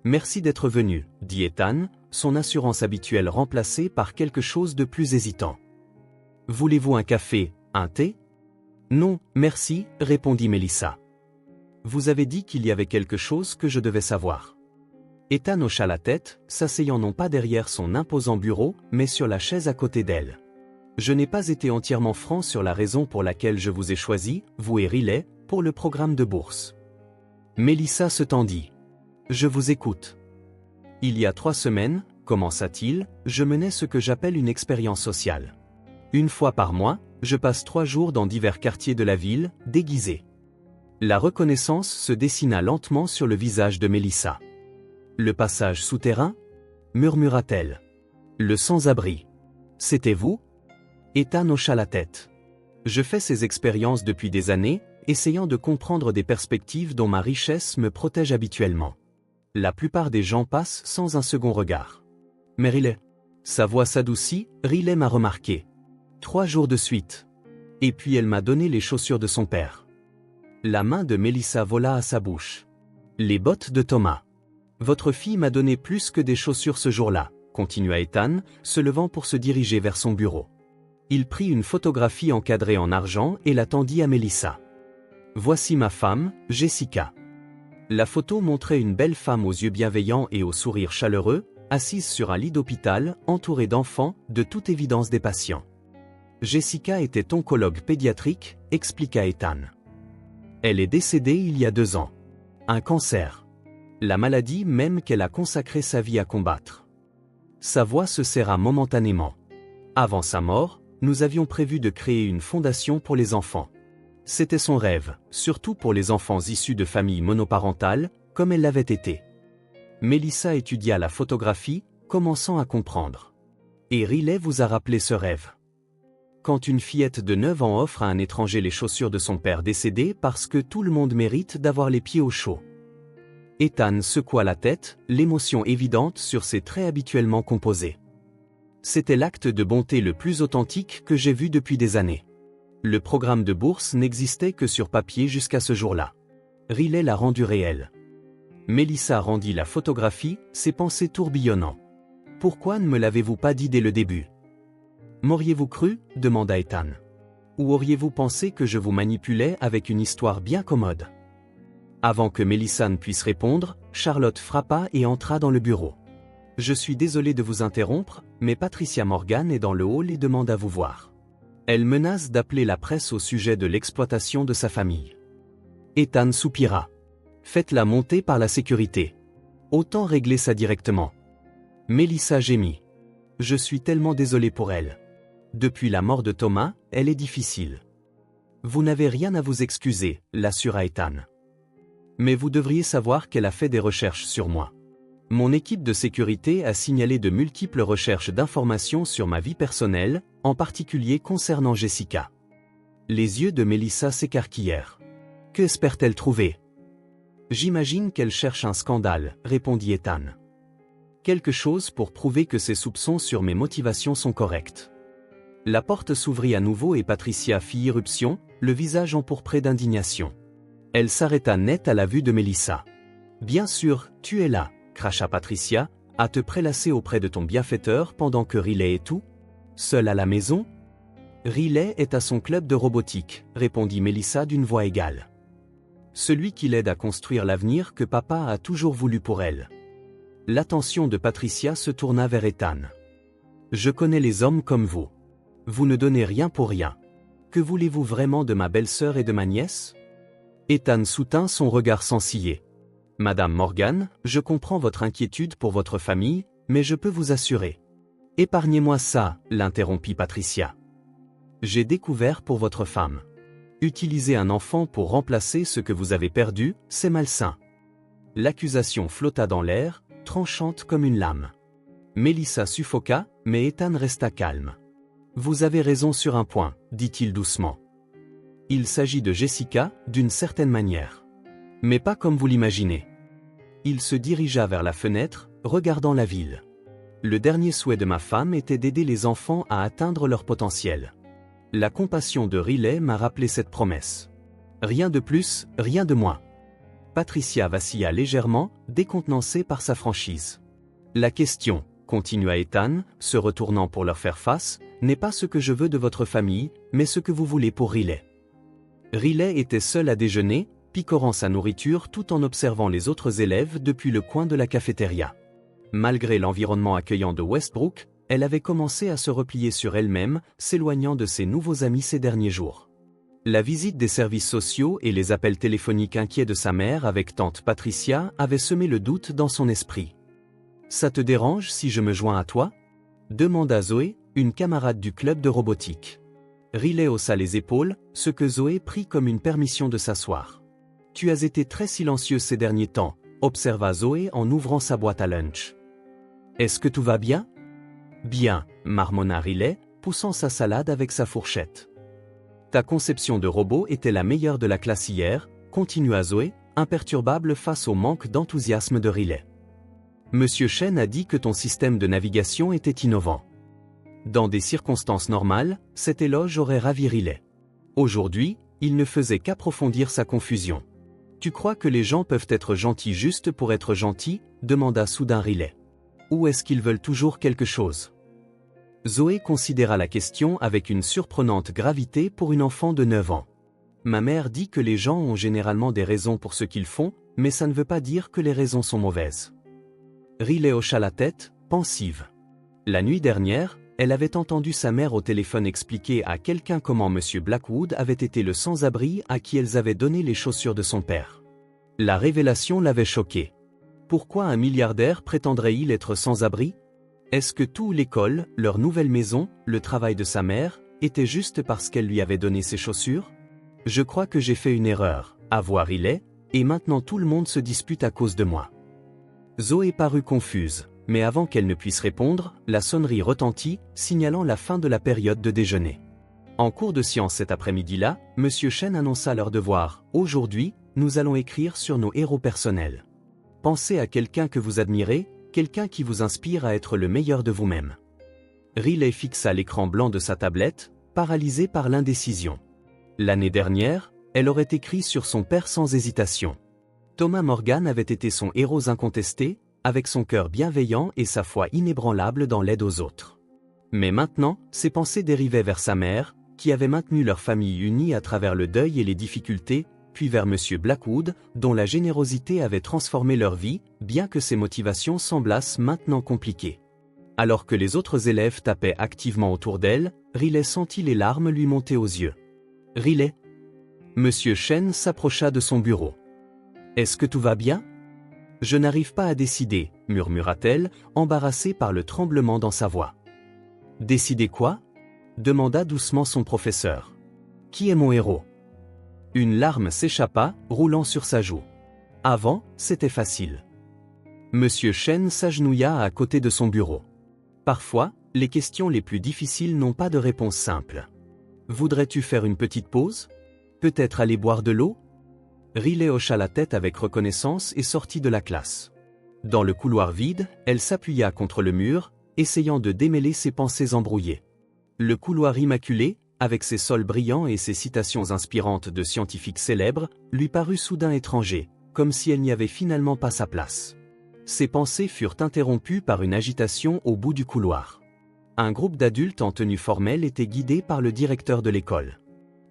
Merci d'être venu, dit Ethan, son assurance habituelle remplacée par quelque chose de plus hésitant. Voulez-vous un café, un thé? Non, merci, répondit Melissa. Vous avez dit qu'il y avait quelque chose que je devais savoir. Ethan hocha la tête, s'asseyant non pas derrière son imposant bureau, mais sur la chaise à côté d'elle. Je n'ai pas été entièrement franc sur la raison pour laquelle je vous ai choisi, vous et Riley, pour le programme de bourse. Melissa se tendit. Je vous écoute. Il y a 3 semaines, commença-t-il, je menais ce que j'appelle une expérience sociale. Une fois par mois, je passe 3 jours dans divers quartiers de la ville, déguisé. La reconnaissance se dessina lentement sur le visage de Melissa. Le passage souterrain? Murmura-t-elle. Le sans-abri. C'était vous? Ethan hocha la tête. Je fais ces expériences depuis des années, essayant de comprendre des perspectives dont ma richesse me protège habituellement. La plupart des gens passent sans un second regard. Mais Riley. Sa voix s'adoucit, Riley m'a remarqué. 3 jours de suite. Et puis elle m'a donné les chaussures de son père. La main de Melissa vola à sa bouche. Les bottes de Thomas. Votre fille m'a donné plus que des chaussures ce jour-là, continua Ethan, se levant pour se diriger vers son bureau. Il prit une photographie encadrée en argent et la tendit à Melissa. Voici ma femme, Jessica. La photo montrait une belle femme aux yeux bienveillants et au sourire chaleureux, assise sur un lit d'hôpital, entourée d'enfants, de toute évidence des patients. Jessica était oncologue pédiatrique, expliqua Ethan. Elle est décédée il y a 2 ans. Un cancer. La maladie même qu'elle a consacré sa vie à combattre. Sa voix se serra momentanément. Avant sa mort, nous avions prévu de créer une fondation pour les enfants. C'était son rêve, surtout pour les enfants issus de familles monoparentales, comme elle l'avait été. Melissa étudia la photographie, commençant à comprendre. Et Riley vous a rappelé ce rêve. Quand une fillette de 9 ans offre à un étranger les chaussures de son père décédé parce que tout le monde mérite d'avoir les pieds au chaud. Ethan secoua la tête, l'émotion évidente sur ses traits habituellement composés. C'était l'acte de bonté le plus authentique que j'ai vu depuis des années. Le programme de bourse n'existait que sur papier jusqu'à ce jour-là. Riley l'a rendu réel. Melissa rendit la photographie, ses pensées tourbillonnant. Pourquoi ne me l'avez-vous pas dit dès le début? M'auriez-vous cru? Demanda Ethan. Ou auriez-vous pensé que je vous manipulais avec une histoire bien commode? Avant que Melissa ne puisse répondre, Charlotte frappa et entra dans le bureau. Je suis désolé de vous interrompre, mais Patricia Morgan est dans le hall et demande à vous voir. Elle menace d'appeler la presse au sujet de l'exploitation de sa famille. Ethan soupira. Faites-la monter par la sécurité. Autant régler ça directement. Melissa gémit. Je suis tellement désolé pour elle. Depuis la mort de Thomas, elle est difficile. Vous n'avez rien à vous excuser, l'assura Ethan. Mais vous devriez savoir qu'elle a fait des recherches sur moi. Mon équipe de sécurité a signalé de multiples recherches d'informations sur ma vie personnelle, en particulier concernant Jessica. Les yeux de Melissa s'écarquillèrent. Que espère-t-elle trouver? J'imagine qu'elle cherche un scandale, répondit Ethan. Quelque chose pour prouver que ses soupçons sur mes motivations sont corrects. La porte s'ouvrit à nouveau et Patricia fit irruption, le visage empourpré d'indignation. Elle s'arrêta net à la vue de Melissa. Bien sûr, tu es là, cracha Patricia, à te prélasser auprès de ton bienfaiteur pendant que Riley est où? Seul à la maison? Riley est à son club de robotique, répondit Melissa d'une voix égale. Celui qui l'aide à construire l'avenir que papa a toujours voulu pour elle. L'attention de Patricia se tourna vers Ethan. Je connais les hommes comme vous. Vous ne donnez rien pour rien. Que voulez-vous vraiment de ma belle-sœur et de ma nièce? Ethan soutint son regard sans ciller. Madame Morgan, je comprends votre inquiétude pour votre famille, mais je peux vous assurer. Épargnez-moi ça, l'interrompit Patricia. J'ai découvert pour votre femme. Utiliser un enfant pour remplacer ce que vous avez perdu, c'est malsain. L'accusation flotta dans l'air, tranchante comme une lame. Melissa suffoqua, mais Ethan resta calme. Vous avez raison sur un point, dit-il doucement. Il s'agit de Jessica, d'une certaine manière. Mais pas comme vous l'imaginez. Il se dirigea vers la fenêtre, regardant la ville. Le dernier souhait de ma femme était d'aider les enfants à atteindre leur potentiel. La compassion de Riley m'a rappelé cette promesse. Rien de plus, rien de moins. Patricia vacilla légèrement, décontenancée par sa franchise. La question, continua Ethan, se retournant pour leur faire face, n'est pas ce que je veux de votre famille, mais ce que vous voulez pour Riley. Riley était seul à déjeuner, picorant sa nourriture tout en observant les autres élèves depuis le coin de la cafétéria. Malgré l'environnement accueillant de Westbrook, elle avait commencé à se replier sur elle-même, s'éloignant de ses nouveaux amis ces derniers jours. La visite des services sociaux et les appels téléphoniques inquiets de sa mère avec tante Patricia avaient semé le doute dans son esprit. « Ça te dérange si je me joins à toi ?» demanda Zoé, une camarade du club de robotique. Riley haussa les épaules, ce que Zoé prit comme une permission de s'asseoir. « Tu as été très silencieux ces derniers temps », observa Zoé en ouvrant sa boîte à lunch. « Est-ce que tout va bien ?»« Bien, » marmonna Riley, poussant sa salade avec sa fourchette. « Ta conception de robot était la meilleure de la classe hier », continua Zoé, imperturbable face au manque d'enthousiasme de Riley. « Monsieur Chen a dit que ton système de navigation était innovant. » Dans des circonstances normales, cet éloge aurait ravi Riley. Aujourd'hui, il ne faisait qu'approfondir sa confusion. « Tu crois que les gens peuvent être gentils juste pour être gentils ?» demanda soudain Riley. « Ou est-ce qu'ils veulent toujours quelque chose ?» Zoé considéra la question avec une surprenante gravité pour une enfant de 9 ans. « Ma mère dit que les gens ont généralement des raisons pour ce qu'ils font, mais ça ne veut pas dire que les raisons sont mauvaises. » Riley hocha la tête, pensive. La nuit dernière, elle avait entendu sa mère au téléphone expliquer à quelqu'un comment M. Blackwood avait été le sans-abri à qui elles avaient donné les chaussures de son père. La révélation l'avait choquée. Pourquoi un milliardaire prétendrait-il être sans-abri? Est-ce que tout l'école, leur nouvelle maison, le travail de sa mère, était juste parce qu'elle lui avait donné ses chaussures? Je crois que j'ai fait une erreur, avoua Riley, et maintenant tout le monde se dispute à cause de moi. Zoé parut confuse, mais avant qu'elle ne puisse répondre, la sonnerie retentit, signalant la fin de la période de déjeuner. En cours de science cet après-midi-là, M. Chen annonça leur devoir. Aujourd'hui, nous allons écrire sur nos héros personnels. Pensez à quelqu'un que vous admirez, quelqu'un qui vous inspire à être le meilleur de vous-même. Riley fixa l'écran blanc de sa tablette, paralysée par l'indécision. L'année dernière, elle aurait écrit sur son père sans hésitation. Thomas Morgan avait été son héros incontesté, avec son cœur bienveillant et sa foi inébranlable dans l'aide aux autres. Mais maintenant, ses pensées dérivaient vers sa mère, qui avait maintenu leur famille unie à travers le deuil et les difficultés, puis vers M. Blackwood, dont la générosité avait transformé leur vie, bien que ses motivations semblassent maintenant compliquées. Alors que les autres élèves tapaient activement autour d'elle, Riley sentit les larmes lui monter aux yeux. « Riley ?» M. Chen s'approcha de son bureau. « Est-ce que tout va bien ?»« Je n'arrive pas à décider, » murmura-t-elle, embarrassée par le tremblement dans sa voix. « Décider quoi ?» demanda doucement son professeur. « Qui est mon héros ?» Une larme s'échappa, roulant sur sa joue. Avant, c'était facile. Monsieur Chen s'agenouilla à côté de son bureau. Parfois, les questions les plus difficiles n'ont pas de réponse simple. Voudrais-tu faire une petite pause? Peut-être aller boire de l'eau? Riley hocha la tête avec reconnaissance et sortit de la classe. Dans le couloir vide, elle s'appuya contre le mur, essayant de démêler ses pensées embrouillées. Le couloir immaculé, avec ses sols brillants et ses citations inspirantes de scientifiques célèbres, lui parut soudain étranger, comme si elle n'y avait finalement pas sa place. Ses pensées furent interrompues par une agitation au bout du couloir. Un groupe d'adultes en tenue formelle était guidé par le directeur de l'école.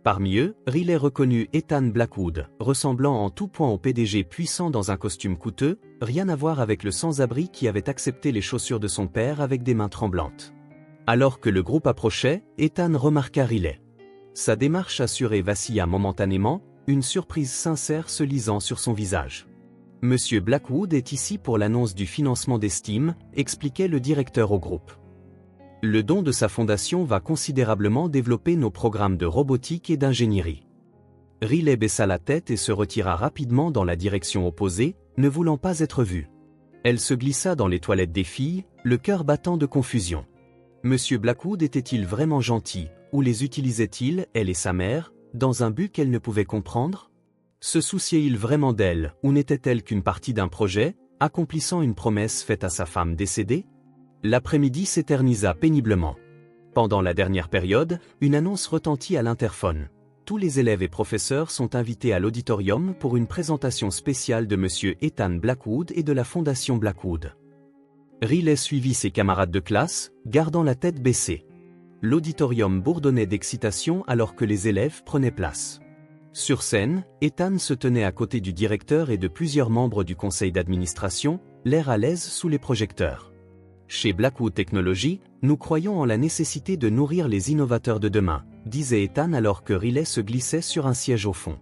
Parmi eux, Riley reconnut Ethan Blackwood, ressemblant en tout point au PDG puissant dans un costume coûteux, rien à voir avec le sans-abri qui avait accepté les chaussures de son père avec des mains tremblantes. Alors que le groupe approchait, Ethan remarqua Riley. Sa démarche assurée vacilla momentanément, une surprise sincère se lisant sur son visage. « Monsieur Blackwood est ici pour l'annonce du financement d'Esteem », expliquait le directeur au groupe. Le don de sa fondation va considérablement développer nos programmes de robotique et d'ingénierie. Riley baissa la tête et se retira rapidement dans la direction opposée, ne voulant pas être vue. Elle se glissa dans les toilettes des filles, le cœur battant de confusion. Monsieur Blackwood était-il vraiment gentil, ou les utilisait-il, elle et sa mère, dans un but qu'elle ne pouvait comprendre? Se souciait-il vraiment d'elle, ou n'était-elle qu'une partie d'un projet, accomplissant une promesse faite à sa femme décédée? L'après-midi s'éternisa péniblement. Pendant la dernière période, une annonce retentit à l'interphone. Tous les élèves et professeurs sont invités à l'auditorium pour une présentation spéciale de Monsieur Ethan Blackwood et de la Fondation Blackwood. Riley suivit ses camarades de classe, gardant la tête baissée. L'auditorium bourdonnait d'excitation alors que les élèves prenaient place. Sur scène, Ethan se tenait à côté du directeur et de plusieurs membres du conseil d'administration, l'air à l'aise sous les projecteurs. Chez Blackwood Technologies, nous croyons en la nécessité de nourrir les innovateurs de demain, disait Ethan alors que Riley se glissait sur un siège au fond.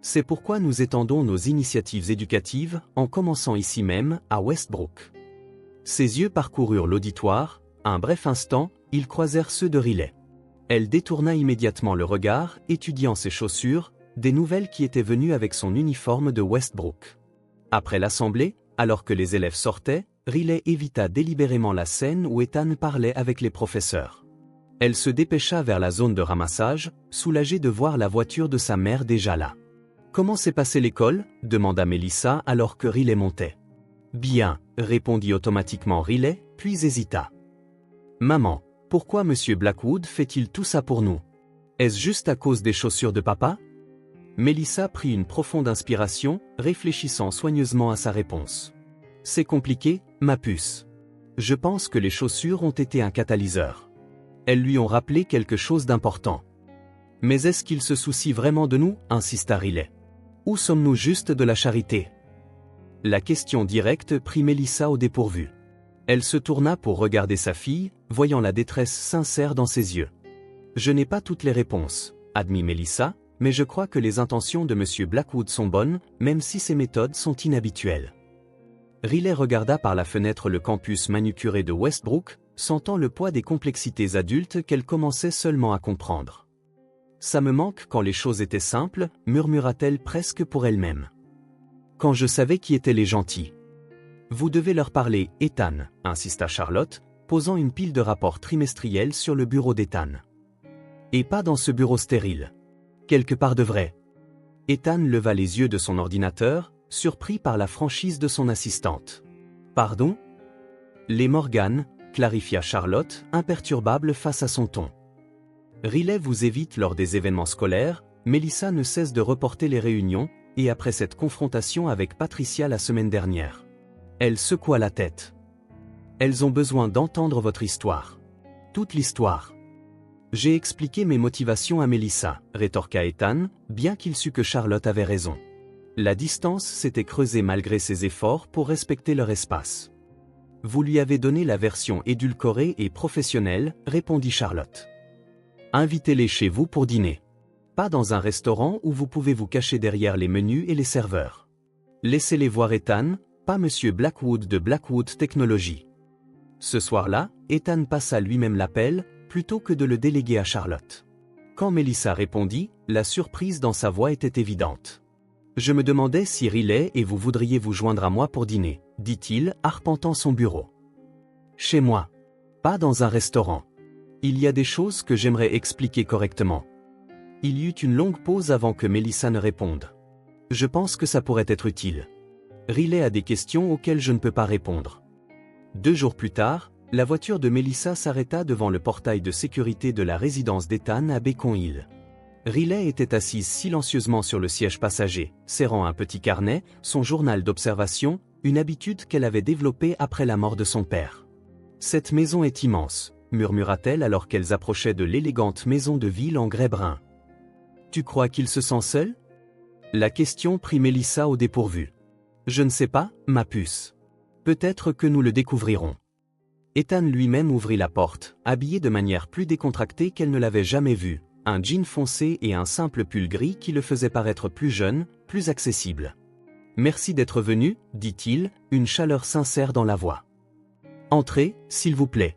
C'est pourquoi nous étendons nos initiatives éducatives, en commençant ici même, à Westbrook. Ses yeux parcoururent l'auditoire, un bref instant, ils croisèrent ceux de Riley. Elle détourna immédiatement le regard, étudiant ses chaussures, des nouvelles qui étaient venues avec son uniforme de Westbrook. Après l'assemblée, alors que les élèves sortaient, Riley évita délibérément la scène où Ethan parlait avec les professeurs. Elle se dépêcha vers la zone de ramassage, soulagée de voir la voiture de sa mère déjà là. « Comment s'est passée l'école » demanda Melissa alors que Riley montait. « Bien » répondit automatiquement Riley, puis hésita. « Maman, pourquoi Monsieur Blackwood fait-il tout ça pour nous? Est-ce juste à cause des chaussures de papa ?» Melissa prit une profonde inspiration, réfléchissant soigneusement à sa réponse. « C'est compliqué, ma puce. Je pense que les chaussures ont été un catalyseur. Elles lui ont rappelé quelque chose d'important. » « Mais est-ce qu'il se soucie vraiment de nous » insista Riley. « Ou sommes-nous juste de la charité ?» La question directe prit Melissa au dépourvu. Elle se tourna pour regarder sa fille, voyant la détresse sincère dans ses yeux. « Je n'ai pas toutes les réponses, » admit Melissa, « mais je crois que les intentions de Monsieur Blackwood sont bonnes, même si ses méthodes sont inhabituelles. » Riley regarda par la fenêtre le campus manucuré de Westbrook, sentant le poids des complexités adultes qu'elle commençait seulement à comprendre. « Ça me manque quand les choses étaient simples, » murmura-t-elle presque pour elle-même. « Quand je savais qui étaient les gentils. »« Vous devez leur parler, Ethan, » insista Charlotte, posant une pile de rapports trimestriels sur le bureau d'Ethan. « Et pas dans ce bureau stérile. Quelque part de vrai. » Ethan leva les yeux de son ordinateur, surpris par la franchise de son assistante. « Pardon ?» Les Morgan, clarifia Charlotte, imperturbable face à son ton. Riley vous évite lors des événements scolaires, Melissa ne cesse de reporter les réunions, et après cette confrontation avec Patricia la semaine dernière. Elle secoua la tête. Elles ont besoin d'entendre votre histoire. Toute l'histoire. J'ai expliqué mes motivations à Melissa, rétorqua Ethan, bien qu'il sût que Charlotte avait raison. La distance s'était creusée malgré ses efforts pour respecter leur espace. Vous lui avez donné la version édulcorée et professionnelle, répondit Charlotte. Invitez-les chez vous pour dîner. Pas dans un restaurant où vous pouvez vous cacher derrière les menus et les serveurs. Laissez-les voir Ethan, pas Monsieur Blackwood de Blackwood Technologies. Ce soir-là, Ethan passa lui-même l'appel, plutôt que de le déléguer à Charlotte. Quand Melissa répondit, la surprise dans sa voix était évidente. Je me demandais si Riley et vous voudriez vous joindre à moi pour dîner, dit-il, arpentant son bureau. Chez moi. Pas dans un restaurant. Il y a des choses que j'aimerais expliquer correctement. Il y eut une longue pause avant que Melissa ne réponde. Je pense que ça pourrait être utile. Riley a des questions auxquelles je ne peux pas répondre. 2 jours plus tard, la voiture de Melissa s'arrêta devant le portail de sécurité de la résidence d'Ethan à Beacon Hill. Riley était assise silencieusement sur le siège passager, serrant un petit carnet, son journal d'observation, une habitude qu'elle avait développée après la mort de son père. « Cette maison est immense », murmura-t-elle alors qu'elles approchaient de l'élégante maison de ville en grès brun. « Tu crois qu'il se sent seul ?» La question prit Melissa au dépourvu. « Je ne sais pas, ma puce. Peut-être que nous le découvrirons. » Ethan lui-même ouvrit la porte, habillé de manière plus décontractée qu'elle ne l'avait jamais vu. Un jean foncé et un simple pull gris qui le faisait paraître plus jeune, plus accessible. « Merci d'être venu, dit-il, une chaleur sincère dans la voix. « Entrez, s'il vous plaît. »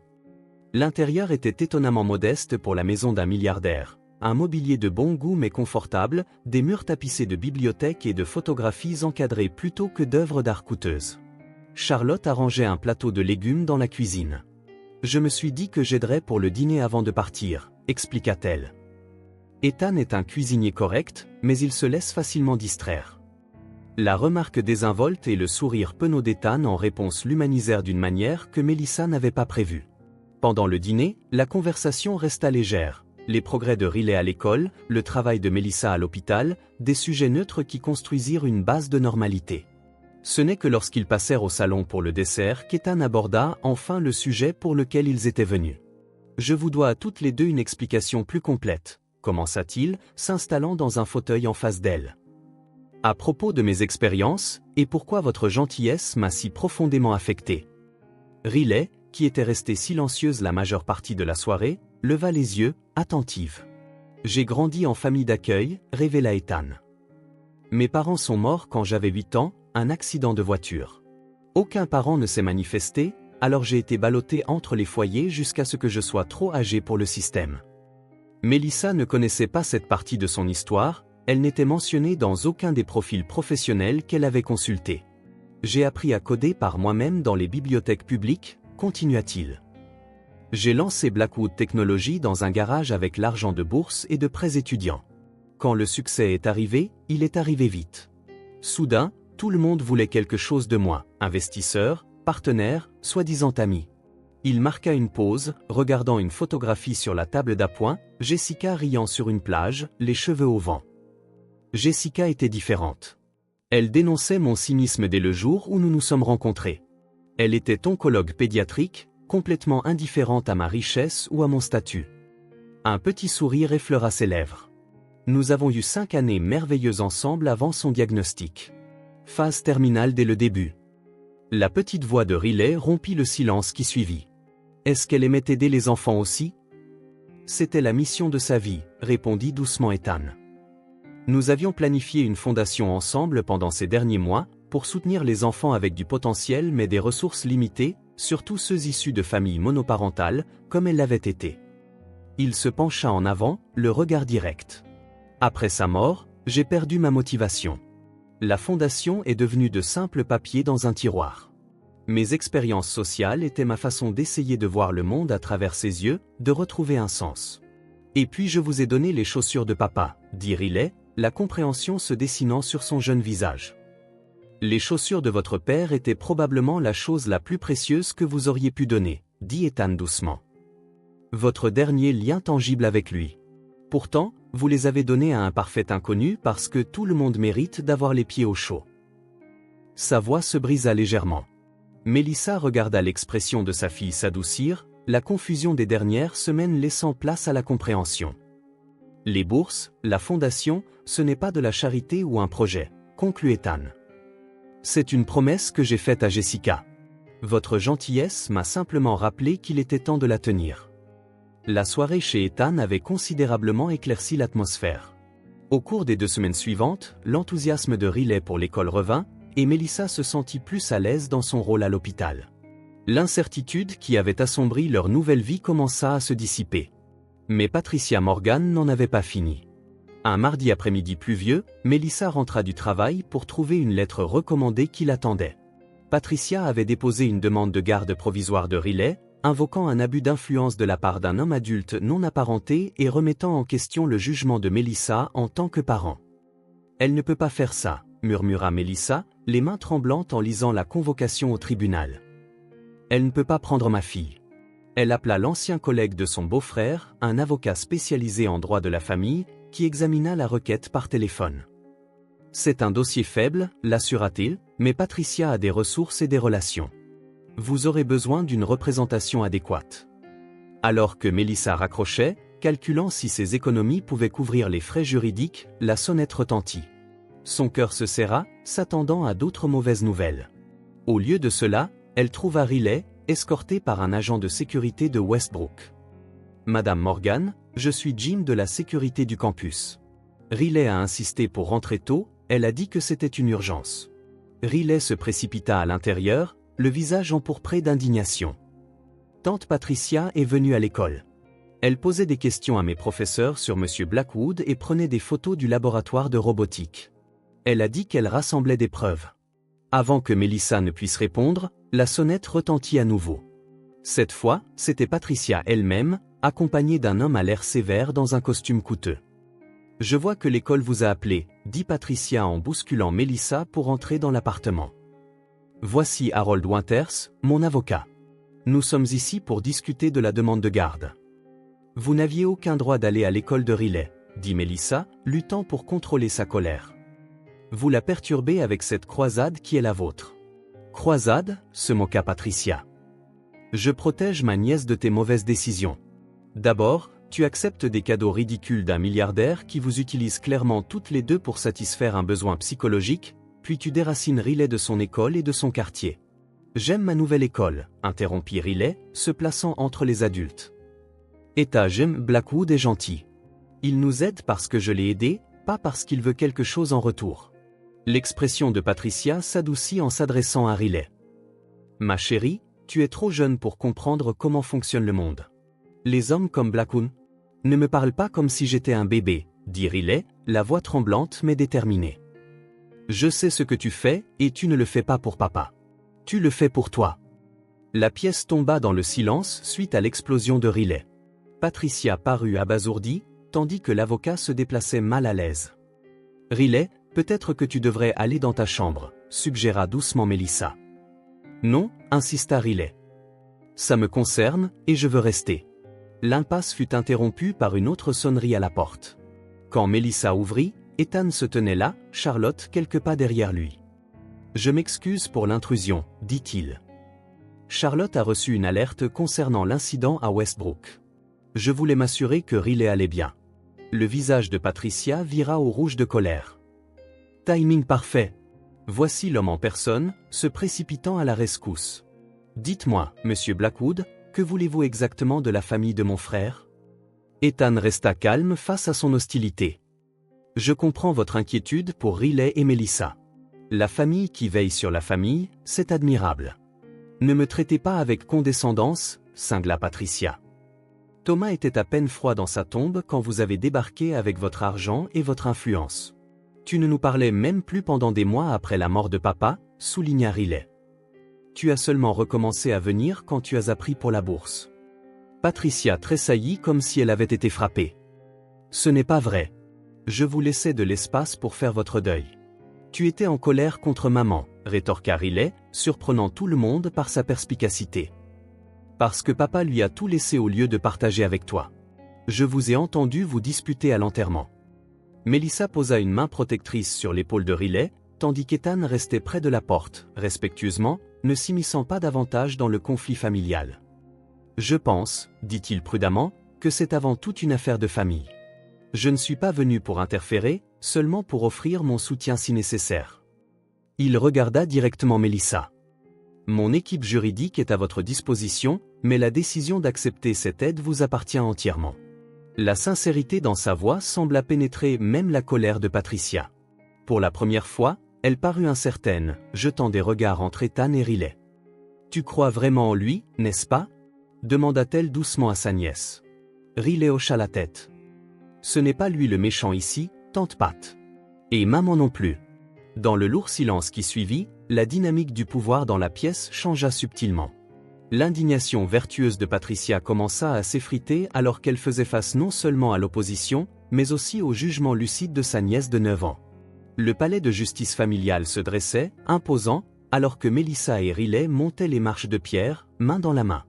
L'intérieur était étonnamment modeste pour la maison d'un milliardaire. Un mobilier de bon goût mais confortable, des murs tapissés de bibliothèques et de photographies encadrées plutôt que d'œuvres d'art coûteuses. Charlotte arrangeait un plateau de légumes dans la cuisine. « Je me suis dit que j'aiderais pour le dîner avant de partir, » expliqua-t-elle. Ethan est un cuisinier correct, mais il se laisse facilement distraire. La remarque désinvolte et le sourire penaud d'Ethan en réponse l'humanisèrent d'une manière que Melissa n'avait pas prévue. Pendant le dîner, la conversation resta légère. Les progrès de Riley à l'école, le travail de Melissa à l'hôpital, des sujets neutres qui construisirent une base de normalité. Ce n'est que lorsqu'ils passèrent au salon pour le dessert qu'Ethan aborda enfin le sujet pour lequel ils étaient venus. « Je vous dois à toutes les deux une explication plus complète, » commença-t-il, s'installant dans un fauteuil en face d'elle. « À propos de mes expériences, et pourquoi votre gentillesse m'a si profondément affecté. » Riley, qui était restée silencieuse la majeure partie de la soirée, leva les yeux, attentive. « J'ai grandi en famille d'accueil, » révéla Ethan. « Mes parents sont morts quand j'avais 8 ans, un accident de voiture. Aucun parent ne s'est manifesté, alors j'ai été ballotté entre les foyers jusqu'à ce que je sois trop âgé pour le système. » Melissa ne connaissait pas cette partie de son histoire, elle n'était mentionnée dans aucun des profils professionnels qu'elle avait consultés. « J'ai appris à coder par moi-même dans les bibliothèques publiques, » continua-t-il. « J'ai lancé Blackwood Technology dans un garage avec l'argent de bourse et de prêts étudiants. Quand le succès est arrivé, il est arrivé vite. Soudain, tout le monde voulait quelque chose de moi, investisseur, partenaire, soi-disant ami. » Il marqua une pause, regardant une photographie sur la table d'appoint, Jessica riant sur une plage, les cheveux au vent. Jessica était différente. Elle dénonçait mon cynisme dès le jour où nous nous sommes rencontrés. Elle était oncologue pédiatrique, complètement indifférente à ma richesse ou à mon statut. Un petit sourire effleura ses lèvres. Nous avons eu 5 années merveilleuses ensemble avant son diagnostic. Phase terminale dès le début. La petite voix de Riley rompit le silence qui suivit. Est-ce qu'elle aimait aider les enfants aussi? C'était la mission de sa vie, répondit doucement Ethan. Nous avions planifié une fondation ensemble pendant ces derniers mois, pour soutenir les enfants avec du potentiel mais des ressources limitées, surtout ceux issus de familles monoparentales, comme elle l'avait été. Il se pencha en avant, le regard direct. Après sa mort, j'ai perdu ma motivation. La fondation est devenue de simples papiers dans un tiroir. Mes expériences sociales étaient ma façon d'essayer de voir le monde à travers ses yeux, de retrouver un sens. Et puis je vous ai donné les chaussures de papa, dit Riley, la compréhension se dessinant sur son jeune visage. Les chaussures de votre père étaient probablement la chose la plus précieuse que vous auriez pu donner, dit Ethan doucement. Votre dernier lien tangible avec lui. Pourtant, vous les avez donnés à un parfait inconnu parce que tout le monde mérite d'avoir les pieds au chaud. Sa voix se brisa légèrement. Melissa regarda l'expression de sa fille s'adoucir, la confusion des dernières semaines laissant place à la compréhension. Les bourses, la fondation, ce n'est pas de la charité ou un projet, conclut Ethan. C'est une promesse que j'ai faite à Jessica. Votre gentillesse m'a simplement rappelé qu'il était temps de la tenir. La soirée chez Ethan avait considérablement éclairci l'atmosphère. Au cours des 2 semaines suivantes, l'enthousiasme de Riley pour l'école revint, et Melissa se sentit plus à l'aise dans son rôle à l'hôpital. L'incertitude qui avait assombri leur nouvelle vie commença à se dissiper. Mais Patricia Morgan n'en avait pas fini. Un mardi après-midi pluvieux, Melissa rentra du travail pour trouver une lettre recommandée qui l'attendait. Patricia avait déposé une demande de garde provisoire de Riley, invoquant un abus d'influence de la part d'un homme adulte non apparenté et remettant en question le jugement de Melissa en tant que parent. « Elle ne peut pas faire ça », murmura Melissa, les mains tremblantes en lisant la convocation au tribunal. « Elle ne peut pas prendre ma fille. » Elle appela l'ancien collègue de son beau-frère, un avocat spécialisé en droit de la famille, qui examina la requête par téléphone. « C'est un dossier faible, l'assura-t-il, mais Patricia a des ressources et des relations. Vous aurez besoin d'une représentation adéquate. » Alors que Melissa raccrochait, calculant si ses économies pouvaient couvrir les frais juridiques, la sonnette retentit. Son cœur se serra, s'attendant à d'autres mauvaises nouvelles. Au lieu de cela, elle trouva Riley, escorté par un agent de sécurité de Westbrook. « Madame Morgan, je suis Jim de la sécurité du campus. » Riley a insisté pour rentrer tôt, elle a dit que c'était une urgence. Riley se précipita à l'intérieur, le visage empourpré d'indignation. « Tante Patricia est venue à l'école. Elle posait des questions à mes professeurs sur M. Blackwood et prenait des photos du laboratoire de robotique. Elle a dit qu'elle rassemblait des preuves. » Avant que Melissa ne puisse répondre, la sonnette retentit à nouveau. Cette fois, c'était Patricia elle-même, accompagnée d'un homme à l'air sévère dans un costume coûteux. « Je vois que l'école vous a appelé, » dit Patricia en bousculant Melissa pour entrer dans l'appartement. « Voici Harold Winters, mon avocat. Nous sommes ici pour discuter de la demande de garde. » « Vous n'aviez aucun droit d'aller à l'école de Riley, » dit Melissa, luttant pour contrôler sa colère. « Vous la perturbez avec cette croisade qui est la vôtre. »« Croisade » se moqua Patricia. « Je protège ma nièce de tes mauvaises décisions. D'abord, tu acceptes des cadeaux ridicules d'un milliardaire qui vous utilise clairement toutes les deux pour satisfaire un besoin psychologique, puis tu déracines Riley de son école et de son quartier. « J'aime ma nouvelle école, » interrompit Riley, se plaçant entre les adultes. Jim Blackwood est gentil. Il nous aide parce que je l'ai aidé, pas parce qu'il veut quelque chose en retour. L'expression de Patricia s'adoucit en s'adressant à Riley. Ma chérie, tu es trop jeune pour comprendre comment fonctionne le monde. Les hommes comme Blackwood ne me parlent pas comme si j'étais un bébé, dit Riley, la voix tremblante mais déterminée. Je sais ce que tu fais et tu ne le fais pas pour papa. Tu le fais pour toi. La pièce tomba dans le silence suite à l'explosion de Riley. Patricia parut abasourdie, tandis que l'avocat se déplaçait mal à l'aise. « Riley, peut-être que tu devrais aller dans ta chambre, » suggéra doucement Melissa. « Non, » insista Riley. « Ça me concerne, et je veux rester. » L'impasse fut interrompue par une autre sonnerie à la porte. Quand Melissa ouvrit, Ethan se tenait là, Charlotte quelque pas derrière lui. « Je m'excuse pour l'intrusion, » dit-il. Charlotte a reçu une alerte concernant l'incident à Westbrook. Je voulais m'assurer que Riley allait bien. Le visage de Patricia vira au rouge de colère. Timing parfait. Voici l'homme en personne, se précipitant à la rescousse. Dites-moi, monsieur Blackwood, que voulez-vous exactement de la famille de mon frère? Ethan resta calme face à son hostilité. Je comprends votre inquiétude pour Riley et Melissa. La famille qui veille sur la famille, c'est admirable. Ne me traitez pas avec condescendance, cingla Patricia. Thomas était à peine froid dans sa tombe quand vous avez débarqué avec votre argent et votre influence. Tu ne nous parlais même plus pendant des mois après la mort de papa, souligna Riley. Tu as seulement recommencé à venir quand tu as appris pour la bourse. Patricia tressaillit comme si elle avait été frappée. Ce n'est pas vrai. Je vous laissais de l'espace pour faire votre deuil. Tu étais en colère contre maman, rétorqua Riley, surprenant tout le monde par sa perspicacité. Parce que papa lui a tout laissé au lieu de partager avec toi. Je vous ai entendu vous disputer à l'enterrement. Melissa posa une main protectrice sur l'épaule de Riley, tandis qu'Ethan restait près de la porte, respectueusement, ne s'immisçant pas davantage dans le conflit familial. Je pense, dit-il prudemment, que c'est avant tout une affaire de famille. Je ne suis pas venu pour interférer, seulement pour offrir mon soutien si nécessaire. Il regarda directement Melissa. Mon équipe juridique est à votre disposition, mais la décision d'accepter cette aide vous appartient entièrement. La sincérité dans sa voix sembla pénétrer même la colère de Patricia. Pour la première fois, elle parut incertaine, jetant des regards entre Ethan et Riley. « Tu crois vraiment en lui, n'est-ce pas ?» demanda-t-elle doucement à sa nièce. Riley hocha la tête. « Ce n'est pas lui le méchant ici, » tante Pat. Et maman non plus. Dans le lourd silence qui suivit, la dynamique du pouvoir dans la pièce changea subtilement. L'indignation vertueuse de Patricia commença à s'effriter alors qu'elle faisait face non seulement à l'opposition, mais aussi au jugement lucide de sa nièce de 9 ans. Le palais de justice familiale se dressait, imposant, alors que Melissa et Riley montaient les marches de pierre, main dans la main.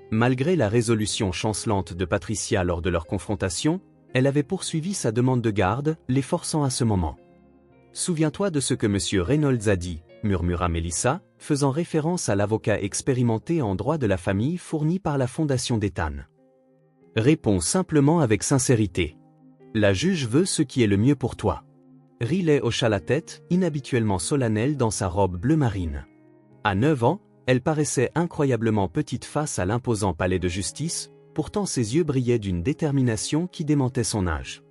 Malgré la résolution chancelante de Patricia lors de leur confrontation, elle avait poursuivi sa demande de garde, les forçant à ce moment. « Souviens-toi de ce que M. Reynolds a dit », murmura Melissa, faisant référence à l'avocat expérimenté en droit de la famille fourni par la Fondation d'Ethan. « Réponds simplement avec sincérité. La juge veut ce qui est le mieux pour toi. » Riley hocha la tête, inhabituellement solennelle dans sa robe bleu marine. À 9 ans, elle paraissait incroyablement petite face à l'imposant palais de justice, pourtant ses yeux brillaient d'une détermination qui démentait son âge.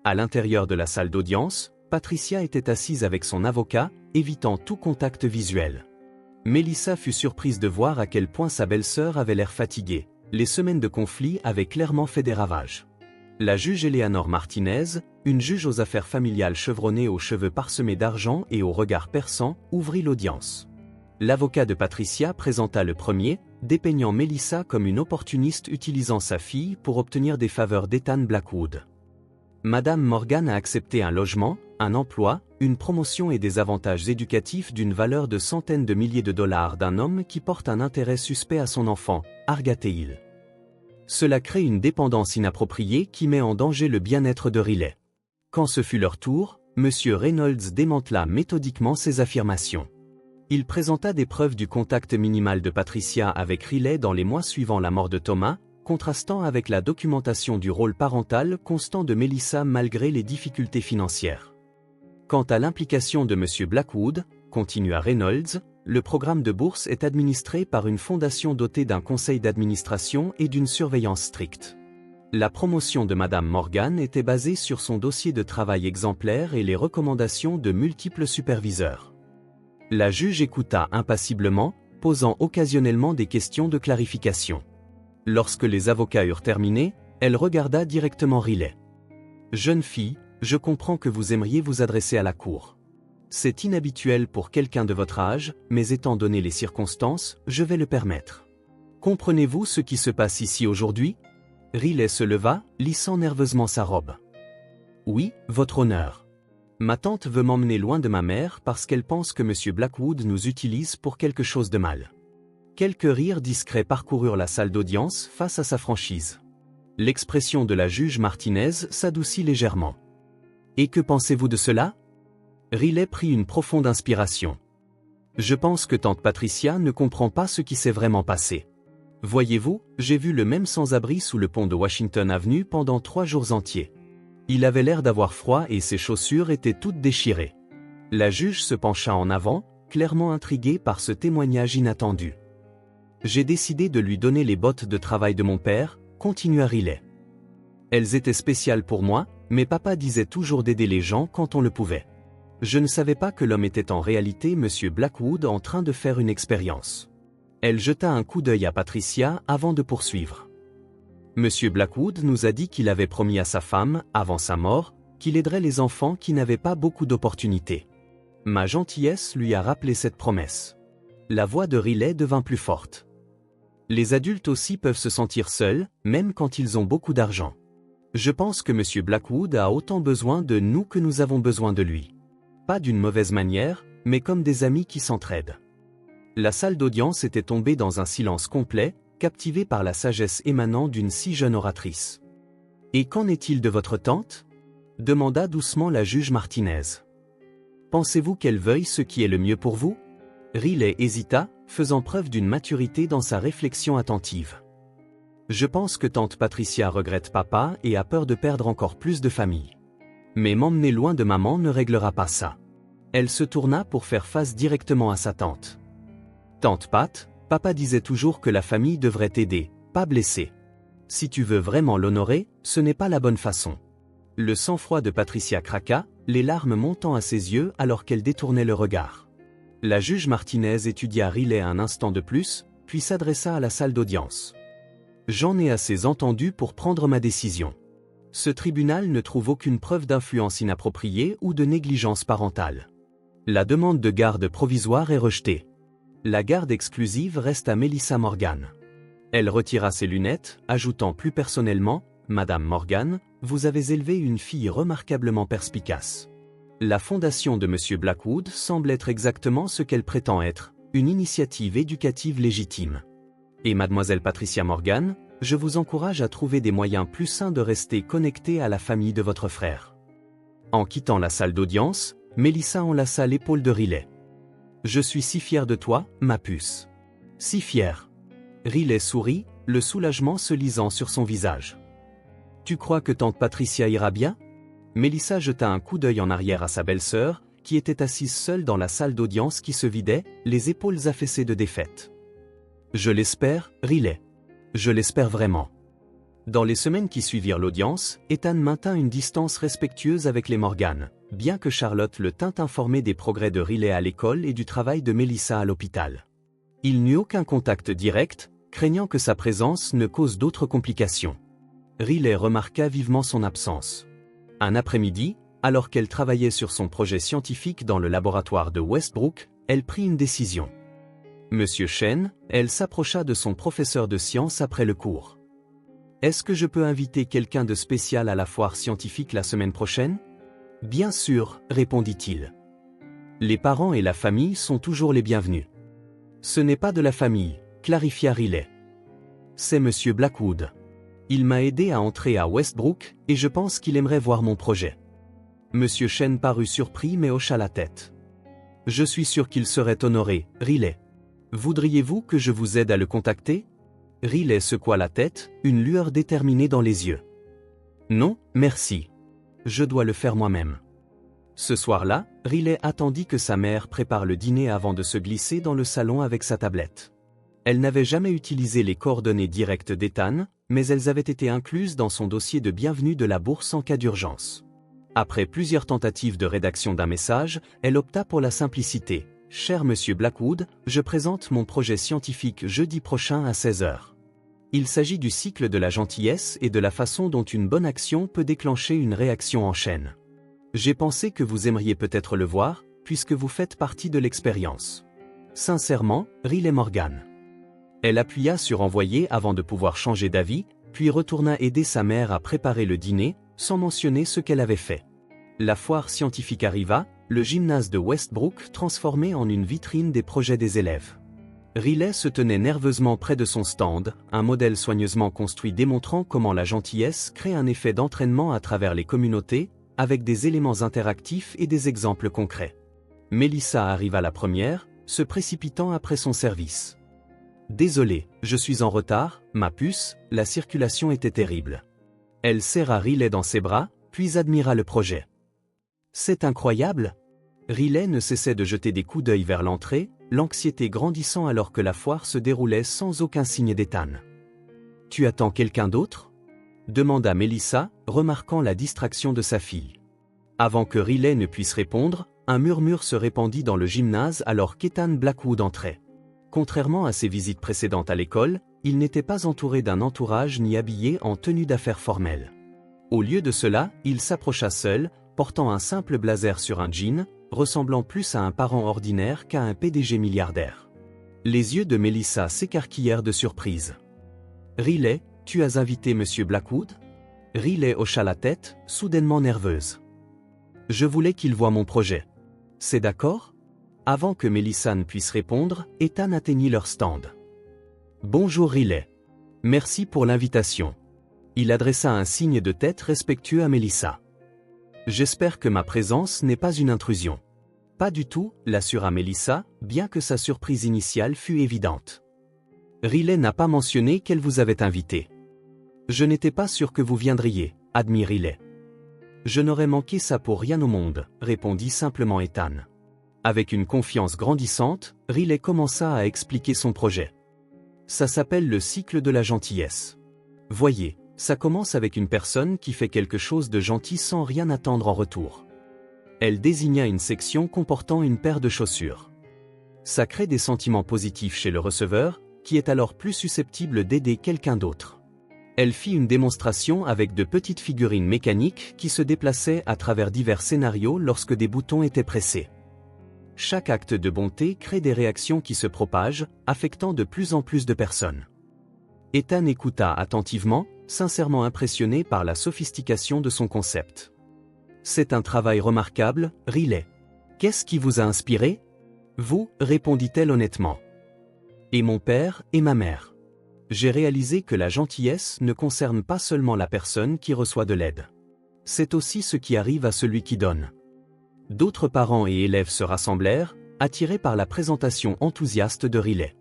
À l'intérieur de la salle d'audience, Patricia était assise avec son avocat, évitant tout contact visuel. Melissa fut surprise de voir à quel point sa belle-sœur avait l'air fatiguée. Les semaines de conflit avaient clairement fait des ravages. La juge Eleanor Martinez, une juge aux affaires familiales chevronnée aux cheveux parsemés d'argent et au regard perçant, ouvrit l'audience. L'avocat de Patricia présenta le premier, dépeignant Melissa comme une opportuniste utilisant sa fille pour obtenir des faveurs d'Ethan Blackwood. Madame Morgan a accepté un logement, un emploi, une promotion et des avantages éducatifs d'une valeur de centaines de milliers de dollars d'un homme qui porte un intérêt suspect à son enfant, Agatha Hill. Cela crée une dépendance inappropriée qui met en danger le bien-être de Riley. Quand ce fut leur tour, M. Reynolds démantela méthodiquement ces affirmations. Il présenta des preuves du contact minimal de Patricia avec Riley dans les mois suivant la mort de Thomas, contrastant avec la documentation du rôle parental constant de Melissa malgré les difficultés financières. Quant à l'implication de M. Blackwood, continua Reynolds, le programme de bourse est administré par une fondation dotée d'un conseil d'administration et d'une surveillance stricte. La promotion de Madame Morgan était basée sur son dossier de travail exemplaire et les recommandations de multiples superviseurs. La juge écouta impassiblement, posant occasionnellement des questions de clarification. Lorsque les avocats eurent terminé, elle regarda directement Riley. « Jeune fille, je comprends que vous aimeriez vous adresser à la cour. C'est inhabituel pour quelqu'un de votre âge, mais étant donné les circonstances, je vais le permettre. Comprenez-vous ce qui se passe ici aujourd'hui ?» Riley se leva, lissant nerveusement sa robe. « Oui, votre honneur. Ma tante veut m'emmener loin de ma mère parce qu'elle pense que M. Blackwood nous utilise pour quelque chose de mal. » Quelques rires discrets parcoururent la salle d'audience face à sa franchise. L'expression de la juge Martinez s'adoucit légèrement. « Et que pensez-vous de cela ?» Riley prit une profonde inspiration. « Je pense que tante Patricia ne comprend pas ce qui s'est vraiment passé. Voyez-vous, j'ai vu le même sans-abri sous le pont de Washington Avenue pendant 3 jours entiers. Il avait l'air d'avoir froid et ses chaussures étaient toutes déchirées. » La juge se pencha en avant, clairement intriguée par ce témoignage inattendu. « J'ai décidé de lui donner les bottes de travail de mon père, » continua Riley. « Elles étaient spéciales pour moi, mais papa disait toujours d'aider les gens quand on le pouvait. Je ne savais pas que l'homme était en réalité M. Blackwood en train de faire une expérience. » Elle jeta un coup d'œil à Patricia avant de poursuivre. « M. Blackwood nous a dit qu'il avait promis à sa femme, avant sa mort, qu'il aiderait les enfants qui n'avaient pas beaucoup d'opportunités. Ma gentillesse lui a rappelé cette promesse. » La voix de Riley devint plus forte. « Les adultes aussi peuvent se sentir seuls, même quand ils ont beaucoup d'argent. Je pense que M. Blackwood a autant besoin de nous que nous avons besoin de lui. Pas d'une mauvaise manière, mais comme des amis qui s'entraident. » La salle d'audience était tombée dans un silence complet, captivée par la sagesse émanant d'une si jeune oratrice. « Et qu'en est-il de votre tante ?» demanda doucement la juge Martinez. « Pensez-vous qu'elle veuille ce qui est le mieux pour vous ?» Riley hésita, faisant preuve d'une maturité dans sa réflexion attentive. « Je pense que tante Patricia regrette papa et a peur de perdre encore plus de famille. Mais m'emmener loin de maman ne réglera pas ça. » Elle se tourna pour faire face directement à sa tante. « Tante Pat, papa disait toujours que la famille devrait t'aider, pas blesser. Si tu veux vraiment l'honorer, ce n'est pas la bonne façon. » Le sang-froid de Patricia craqua, les larmes montant à ses yeux alors qu'elle détournait le regard. La juge Martinez étudia Riley un instant de plus, puis s'adressa à la salle d'audience. « J'en ai assez entendu pour prendre ma décision. Ce tribunal ne trouve aucune preuve d'influence inappropriée ou de négligence parentale. La demande de garde provisoire est rejetée. La garde exclusive reste à Melissa Morgan. Elle retira ses lunettes, ajoutant plus personnellement, « Madame Morgan, vous avez élevé une fille remarquablement perspicace. » La fondation de M. Blackwood semble être exactement ce qu'elle prétend être, une initiative éducative légitime. Et Mademoiselle Patricia Morgan, je vous encourage à trouver des moyens plus sains de rester connecté à la famille de votre frère. En quittant la salle d'audience, Melissa enlaça l'épaule de Riley. « Je suis si fier de toi, ma puce. Si fier. » Riley sourit, le soulagement se lisant sur son visage. « Tu crois que tante Patricia ira bien ?» Melissa jeta un coup d'œil en arrière à sa belle-sœur, qui était assise seule dans la salle d'audience qui se vidait, les épaules affaissées de défaite. « Je l'espère, Riley. Je l'espère vraiment. » Dans les semaines qui suivirent l'audience, Ethan maintint une distance respectueuse avec les Morgan, bien que Charlotte le tint informé des progrès de Riley à l'école et du travail de Melissa à l'hôpital. Il n'eut aucun contact direct, craignant que sa présence ne cause d'autres complications. Riley remarqua vivement son absence. Un après-midi, alors qu'elle travaillait sur son projet scientifique dans le laboratoire de Westbrook, elle prit une décision. Monsieur Chen, elle s'approcha de son professeur de sciences après le cours. « Est-ce que je peux inviter quelqu'un de spécial à la foire scientifique la semaine prochaine ?»« Bien sûr, répondit-il. Les parents et la famille sont toujours les bienvenus. »« Ce n'est pas de la famille, clarifia Riley. C'est Monsieur Blackwood. Il m'a aidé à entrer à Westbrook et je pense qu'il aimerait voir mon projet. » Monsieur Chen parut surpris mais hocha la tête. « Je suis sûr qu'il serait honoré, Riley. Voudriez-vous que je vous aide à le contacter ?» Riley secoua la tête, une lueur déterminée dans les yeux. « Non, merci. Je dois le faire moi-même. » Ce soir-là, Riley attendit que sa mère prépare le dîner avant de se glisser dans le salon avec sa tablette. Elle n'avait jamais utilisé les coordonnées directes d'Ethan, mais elles avaient été incluses dans son dossier de bienvenue de la bourse en cas d'urgence. Après plusieurs tentatives de rédaction d'un message, elle opta pour la simplicité. « Cher Monsieur Blackwood, je présente mon projet scientifique jeudi prochain à 16 h. Il s'agit du cycle de la gentillesse et de la façon dont une bonne action peut déclencher une réaction en chaîne. J'ai pensé que vous aimeriez peut-être le voir, puisque vous faites partie de l'expérience. Sincèrement, Riley Morgan. » Elle appuya sur envoyer avant de pouvoir changer d'avis, puis retourna aider sa mère à préparer le dîner, sans mentionner ce qu'elle avait fait. La foire scientifique arriva, le gymnase de Westbrook transformé en une vitrine des projets des élèves. Riley se tenait nerveusement près de son stand, un modèle soigneusement construit démontrant comment la gentillesse crée un effet d'entraînement à travers les communautés, avec des éléments interactifs et des exemples concrets. Melissa arriva la première, se précipitant après son service. « Désolé, je suis en retard, ma puce, la circulation était terrible. » Elle serra Riley dans ses bras, puis admira le projet. « C'est incroyable !» Riley ne cessait de jeter des coups d'œil vers l'entrée, l'anxiété grandissant alors que la foire se déroulait sans aucun signe d'Ethan. « Tu attends quelqu'un d'autre ?» demanda Melissa, remarquant la distraction de sa fille. Avant que Riley ne puisse répondre, un murmure se répandit dans le gymnase alors qu'Ethan Blackwood entrait. Contrairement à ses visites précédentes à l'école, il n'était pas entouré d'un entourage ni habillé en tenue d'affaires formelle. Au lieu de cela, il s'approcha seul, portant un simple blazer sur un jean, ressemblant plus à un parent ordinaire qu'à un PDG milliardaire. Les yeux de Melissa s'écarquillèrent de surprise. « Riley, tu as invité Monsieur Blackwood ?» Riley hocha la tête, soudainement nerveuse. « Je voulais qu'il voie mon projet. C'est d'accord ?» Avant que Melissa ne puisse répondre, Ethan atteignit leur stand. « Bonjour Riley. Merci pour l'invitation. » Il adressa un signe de tête respectueux à Melissa. « J'espère que ma présence n'est pas une intrusion. »« Pas du tout, » l'assura Melissa, bien que sa surprise initiale fût évidente. « Riley n'a pas mentionné qu'elle vous avait invité. »« Je n'étais pas sûr que vous viendriez, » admit Riley. « Je n'aurais manqué ça pour rien au monde, » répondit simplement Ethan. Avec une confiance grandissante, Riley commença à expliquer son projet. « Ça s'appelle le cycle de la gentillesse. Voyez, ça commence avec une personne qui fait quelque chose de gentil sans rien attendre en retour. » Elle désigna une section comportant une paire de chaussures. Ça crée des sentiments positifs chez le receveur, qui est alors plus susceptible d'aider quelqu'un d'autre. Elle fit une démonstration avec de petites figurines mécaniques qui se déplaçaient à travers divers scénarios lorsque des boutons étaient pressés. Chaque acte de bonté crée des réactions qui se propagent, affectant de plus en plus de personnes. Ethan écouta attentivement, sincèrement impressionné par la sophistication de son concept. C'est un travail remarquable, Riley. Qu'est-ce qui vous a inspiré? Vous, répondit-elle honnêtement. Et mon père et ma mère. J'ai réalisé que la gentillesse ne concerne pas seulement la personne qui reçoit de l'aide. C'est aussi ce qui arrive à celui qui donne. D'autres parents et élèves se rassemblèrent, attirés par la présentation enthousiaste de Riley.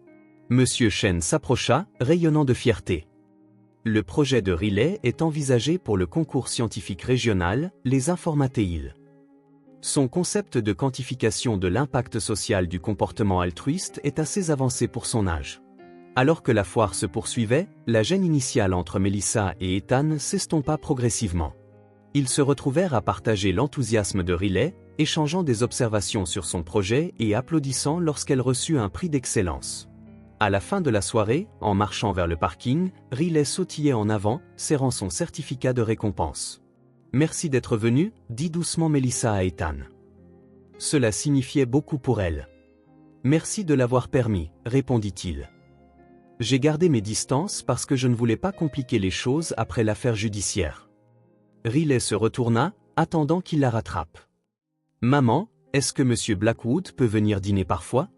Monsieur Chen s'approcha, rayonnant de fierté. Le projet de Riley est envisagé pour le concours scientifique régional, les Informatéils. Son concept de quantification de l'impact social du comportement altruiste est assez avancé pour son âge. Alors que la foire se poursuivait, la gêne initiale entre Melissa et Ethan s'estompa progressivement. Ils se retrouvèrent à partager l'enthousiasme de Riley, échangeant des observations sur son projet et applaudissant lorsqu'elle reçut un prix d'excellence. À la fin de la soirée, en marchant vers le parking, Riley sautillait en avant, serrant son certificat de récompense. « Merci d'être venu », dit doucement Melissa à Ethan. Cela signifiait beaucoup pour elle. « Merci de l'avoir permis », répondit-il. « J'ai gardé mes distances parce que je ne voulais pas compliquer les choses après l'affaire judiciaire. » Riley se retourna, attendant qu'il la rattrape. « Maman, est-ce que Monsieur Blackwood peut venir dîner parfois?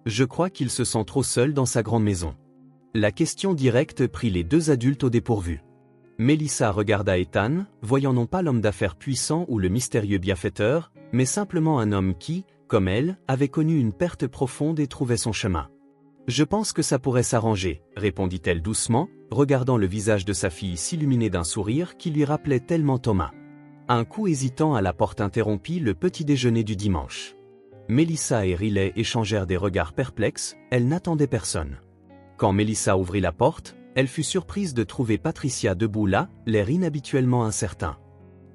Je crois qu'il se sent trop seul dans sa grande maison. » La question directe prit les deux adultes au dépourvu. Melissa regarda Ethan, voyant non pas l'homme d'affaires puissant ou le mystérieux bienfaiteur, mais simplement un homme qui, comme elle, avait connu une perte profonde et trouvait son chemin. « Je pense que ça pourrait s'arranger, » répondit-elle doucement, regardant le visage de sa fille s'illuminer d'un sourire qui lui rappelait tellement Thomas. Un coup hésitant à la porte interrompit le petit déjeuner du dimanche. Melissa et Riley échangèrent des regards perplexes, elles n'attendaient personne. Quand Melissa ouvrit la porte, elle fut surprise de trouver Patricia debout là, l'air inhabituellement incertain.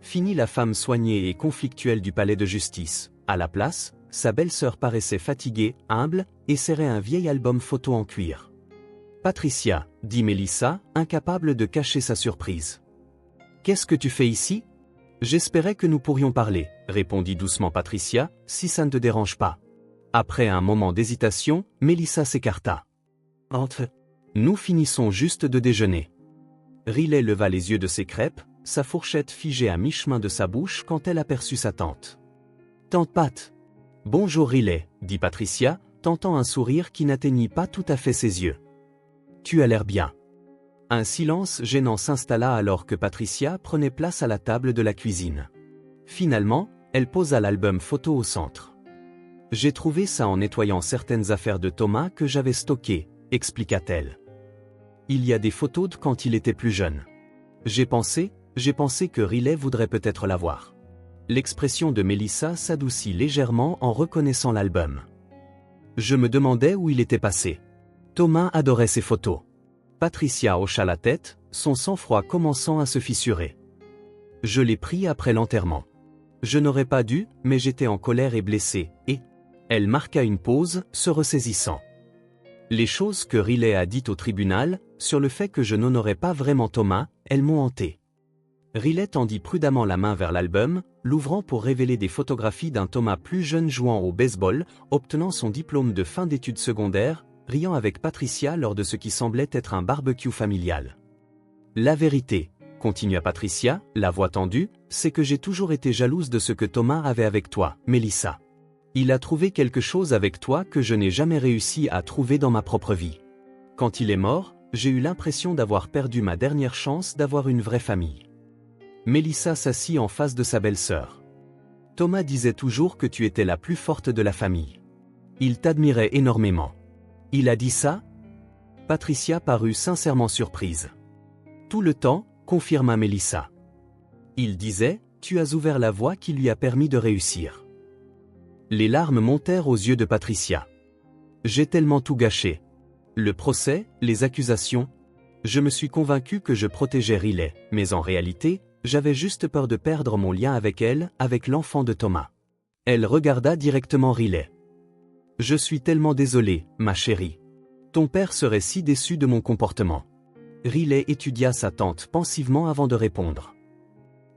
Fini la femme soignée et conflictuelle du palais de justice. À la place, sa belle-sœur paraissait fatiguée, humble, et serrait un vieil album photo en cuir. « Patricia, » dit Melissa, incapable de cacher sa surprise. « Qu'est-ce que tu fais ici? » « J'espérais que nous pourrions parler, » répondit doucement Patricia, « si ça ne te dérange pas. » Après un moment d'hésitation, Melissa s'écarta. « Entre. Nous finissons juste de déjeuner. » Riley leva les yeux de ses crêpes, sa fourchette figée à mi-chemin de sa bouche quand elle aperçut sa tante. « Tante Pat. »« Bonjour Riley, » dit Patricia, tentant un sourire qui n'atteignit pas tout à fait ses yeux. « Tu as l'air bien. » Un silence gênant s'installa alors que Patricia prenait place à la table de la cuisine. Finalement, elle posa l'album photo au centre. « J'ai trouvé ça en nettoyant certaines affaires de Thomas que j'avais stockées, » expliqua-t-elle. « Il y a des photos de quand il était plus jeune. J'ai pensé que Riley voudrait peut-être la voir. » L'expression de Melissa s'adoucit légèrement en reconnaissant l'album. « Je me demandais où il était passé. Thomas adorait ces photos. » Patricia hocha la tête, son sang-froid commençant à se fissurer. « Je l'ai pris après l'enterrement. Je n'aurais pas dû, mais j'étais en colère et blessée, et... » Elle marqua une pause, se ressaisissant. Les choses que Riley a dites au tribunal, sur le fait que je n'honorais pas vraiment Thomas, elles m'ont hanté. Riley tendit prudemment la main vers l'album, l'ouvrant pour révéler des photographies d'un Thomas plus jeune jouant au baseball, obtenant son diplôme de fin d'études secondaires, riant avec Patricia lors de ce qui semblait être un barbecue familial. « La vérité, » continua Patricia, la voix tendue, « c'est que j'ai toujours été jalouse de ce que Thomas avait avec toi, Melissa. Il a trouvé quelque chose avec toi que je n'ai jamais réussi à trouver dans ma propre vie. Quand il est mort, j'ai eu l'impression d'avoir perdu ma dernière chance d'avoir une vraie famille. » Melissa s'assit en face de sa belle-sœur. « Thomas disait toujours que tu étais la plus forte de la famille. Il t'admirait énormément. Il a dit ça? » Patricia parut sincèrement surprise. « Tout le temps, » confirma Melissa. « Il disait, tu as ouvert la voie qui lui a permis de réussir. » Les larmes montèrent aux yeux de Patricia. « J'ai tellement tout gâché. Le procès, les accusations. Je me suis convaincu que je protégeais Riley, mais en réalité, j'avais juste peur de perdre mon lien avec elle, avec l'enfant de Thomas. » Elle regarda directement Riley. « Je suis tellement désolée, ma chérie. Ton père serait si déçu de mon comportement. Riley étudia sa tante pensivement avant de répondre.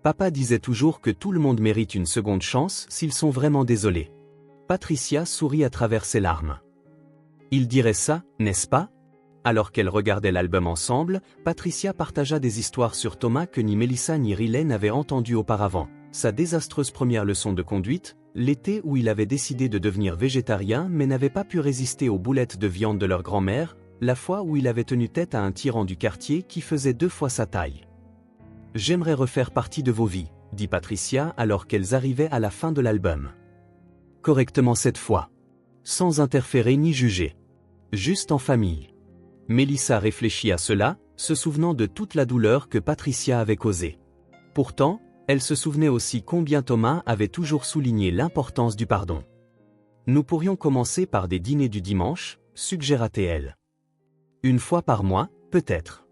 Papa disait toujours que tout le monde mérite une seconde chance s'ils sont vraiment désolés. Patricia sourit à travers ses larmes. Il dirait ça, n'est-ce pas? Alors qu'elles regardaient l'album ensemble, Patricia partagea des histoires sur Thomas que ni Melissa ni Riley n'avaient entendues auparavant. Sa désastreuse première leçon de conduite, l'été où il avait décidé de devenir végétarien mais n'avait pas pu résister aux boulettes de viande de leur grand-mère, la fois où il avait tenu tête à un tyran du quartier qui faisait 2 fois sa taille. « J'aimerais refaire partie de vos vies, » dit Patricia alors qu'elles arrivaient à la fin de l'album. Correctement cette fois. Sans interférer ni juger. Juste en famille. Melissa réfléchit à cela, se souvenant de toute la douleur que Patricia avait causée. Pourtant, elle se souvenait aussi combien Thomas avait toujours souligné l'importance du pardon. « Nous pourrions commencer par des dîners du dimanche, suggéra-t-elle. Une fois par mois, peut-être. »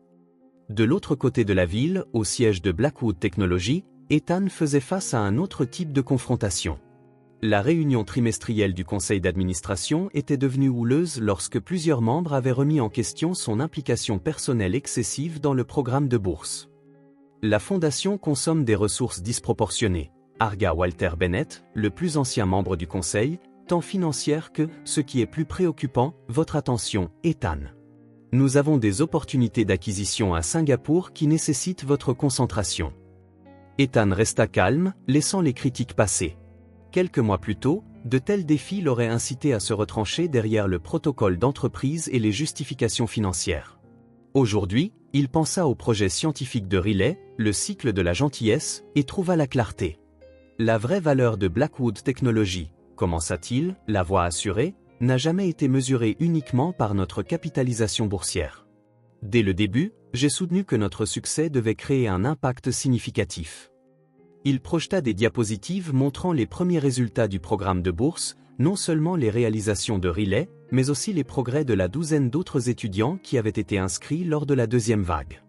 De l'autre côté de la ville, au siège de Blackwood Technology, Ethan faisait face à un autre type de confrontation. La réunion trimestrielle du conseil d'administration était devenue houleuse lorsque plusieurs membres avaient remis en question son implication personnelle excessive dans le programme de bourse. La fondation consomme des ressources disproportionnées, argua Walter Bennett, le plus ancien membre du conseil, tant financière que, ce qui est plus préoccupant, votre attention, Ethan. Nous avons des opportunités d'acquisition à Singapour qui nécessitent votre concentration. Ethan resta calme, laissant les critiques passer. Quelques mois plus tôt, de tels défis l'auraient incité à se retrancher derrière le protocole d'entreprise et les justifications financières. Aujourd'hui, il pensa au projet scientifique de Riley, le cycle de la gentillesse, et trouva la clarté. La vraie valeur de Blackwood Technology, commença-t-il, la voix assurée, n'a jamais été mesurée uniquement par notre capitalisation boursière. Dès le début, j'ai soutenu que notre succès devait créer un impact significatif. Il projeta des diapositives montrant les premiers résultats du programme de bourse, non seulement les réalisations de Riley, mais aussi les progrès de la douzaine d'autres étudiants qui avaient été inscrits lors de la deuxième vague.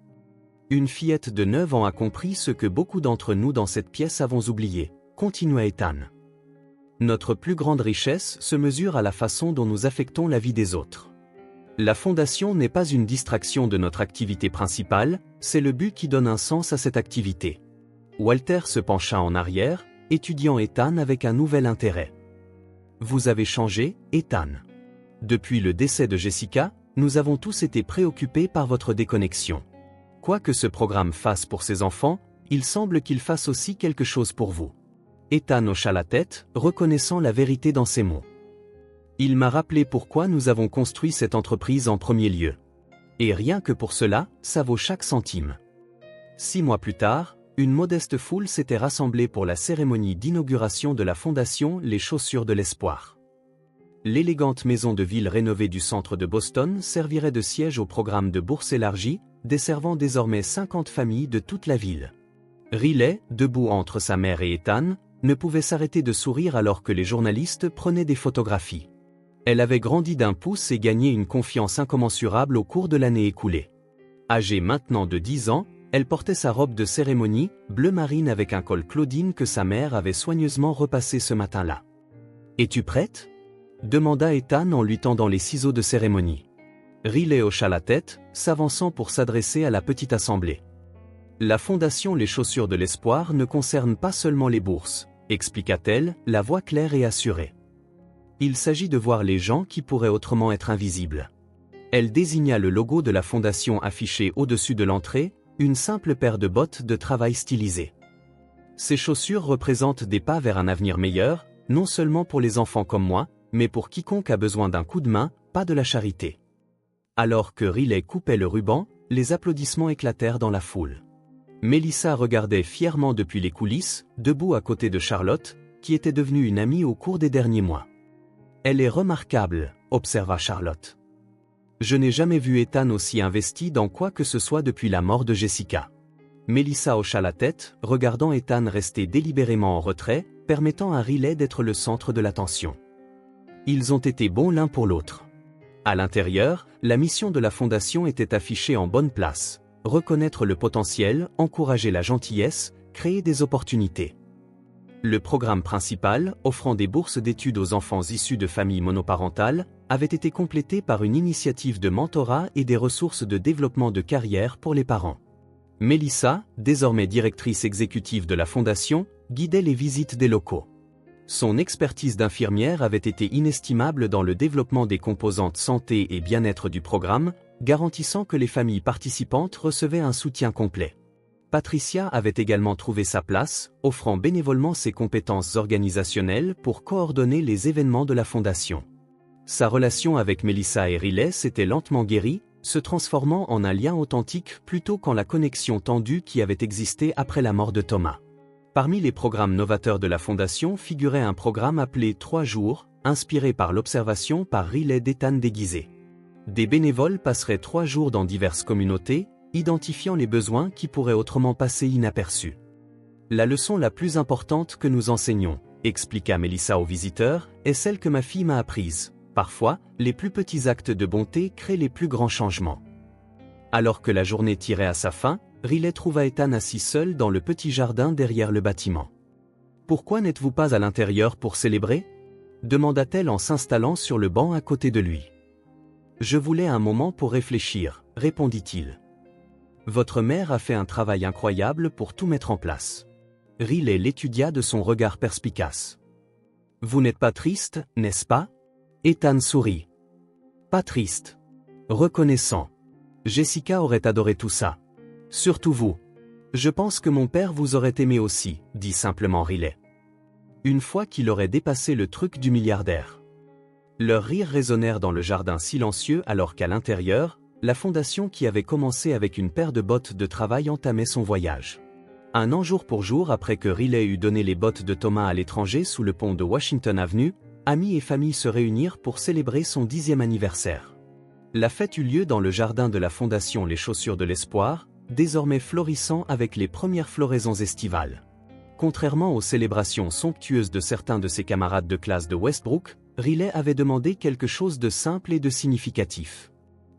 Une fillette de 9 ans a compris ce que beaucoup d'entre nous dans cette pièce avons oublié, continua Ethan. Notre plus grande richesse se mesure à la façon dont nous affectons la vie des autres. La fondation n'est pas une distraction de notre activité principale, c'est le but qui donne un sens à cette activité. Walter se pencha en arrière, étudiant Ethan avec un nouvel intérêt. Vous avez changé, Ethan. Depuis le décès de Jessica, nous avons tous été préoccupés par votre déconnexion. Quoi que ce programme fasse pour ses enfants, il semble qu'il fasse aussi quelque chose pour vous. Ethan hocha la tête, reconnaissant la vérité dans ses mots. Il m'a rappelé pourquoi nous avons construit cette entreprise en premier lieu. Et rien que pour cela, ça vaut chaque centime. 6 mois plus tard, une modeste foule s'était rassemblée pour la cérémonie d'inauguration de la fondation Les Chaussures de l'Espoir. L'élégante maison de ville rénovée du centre de Boston servirait de siège au programme de bourse élargi, desservant désormais 50 familles de toute la ville. Riley, debout entre sa mère et Ethan, ne pouvait s'arrêter de sourire alors que les journalistes prenaient des photographies. Elle avait grandi d'1 pouce et gagné une confiance incommensurable au cours de l'année écoulée. Âgée maintenant de 10 ans, elle portait sa robe de cérémonie, bleu marine avec un col Claudine que sa mère avait soigneusement repassé ce matin-là. « Es-tu prête ?» demanda Ethan en lui tendant les ciseaux de cérémonie. Riley hocha la tête, s'avançant pour s'adresser à la petite assemblée. La fondation Les Chaussures de l'Espoir ne concerne pas seulement les bourses, expliqua-t-elle, la voix claire et assurée. Il s'agit de voir les gens qui pourraient autrement être invisibles. Elle désigna le logo de la fondation affiché au-dessus de l'entrée, une simple paire de bottes de travail stylisées. Ces chaussures représentent des pas vers un avenir meilleur, non seulement pour les enfants comme moi, mais pour quiconque a besoin d'un coup de main, pas de la charité. Alors que Riley coupait le ruban, les applaudissements éclatèrent dans la foule. Melissa regardait fièrement depuis les coulisses, debout à côté de Charlotte, qui était devenue une amie au cours des derniers mois. « Elle est remarquable, » observa Charlotte. Je n'ai jamais vu Ethan aussi investi dans quoi que ce soit depuis la mort de Jessica. Melissa hocha la tête, regardant Ethan rester délibérément en retrait, permettant à Riley d'être le centre de l'attention. Ils ont été bons l'un pour l'autre. À l'intérieur, la mission de la fondation était affichée en bonne place. Reconnaître le potentiel, encourager la gentillesse, créer des opportunités. Le programme principal, offrant des bourses d'études aux enfants issus de familles monoparentales, avait été complétée par une initiative de mentorat et des ressources de développement de carrière pour les parents. Mélissa, désormais directrice exécutive de la fondation, guidait les visites des locaux. Son expertise d'infirmière avait été inestimable dans le développement des composantes santé et bien-être du programme, garantissant que les familles participantes recevaient un soutien complet. Patricia avait également trouvé sa place, offrant bénévolement ses compétences organisationnelles pour coordonner les événements de la fondation. Sa relation avec Mélissa et Riley s'était lentement guérie, se transformant en un lien authentique plutôt qu'en la connexion tendue qui avait existé après la mort de Thomas. Parmi les programmes novateurs de la Fondation figurait un programme appelé 3 jours, inspiré par l'observation par Riley d'Ethan déguisé. Des bénévoles passeraient 3 jours dans diverses communautés, identifiant les besoins qui pourraient autrement passer inaperçus. La leçon la plus importante que nous enseignons, expliqua Mélissa aux visiteurs, est celle que ma fille m'a apprise. Parfois, les plus petits actes de bonté créent les plus grands changements. Alors que la journée tirait à sa fin, Riley trouva Ethan assis seul dans le petit jardin derrière le bâtiment. « Pourquoi n'êtes-vous pas à l'intérieur pour célébrer » demanda-t-elle en s'installant sur le banc à côté de lui. « Je voulais un moment pour réfléchir, » répondit-il. « Votre mère a fait un travail incroyable pour tout mettre en place. » Riley l'étudia de son regard perspicace. « Vous n'êtes pas triste, n'est-ce pas » Ethan sourit. « Pas triste. Reconnaissant. Jessica aurait adoré tout ça. Surtout vous. Je pense que mon père vous aurait aimé aussi, dit simplement Riley. Une fois qu'il aurait dépassé le truc du milliardaire. Leurs rires résonnèrent dans le jardin silencieux alors qu'à l'intérieur, la fondation qui avait commencé avec une paire de bottes de travail entamait son voyage. Un an jour pour jour après que Riley eut donné les bottes de Thomas à l'étranger sous le pont de Washington Avenue, amis et famille se réunirent pour célébrer son 10e anniversaire. La fête eut lieu dans le jardin de la fondation Les Chaussures de l'Espoir, désormais florissant avec les premières floraisons estivales. Contrairement aux célébrations somptueuses de certains de ses camarades de classe de Westbrook, Riley avait demandé quelque chose de simple et de significatif.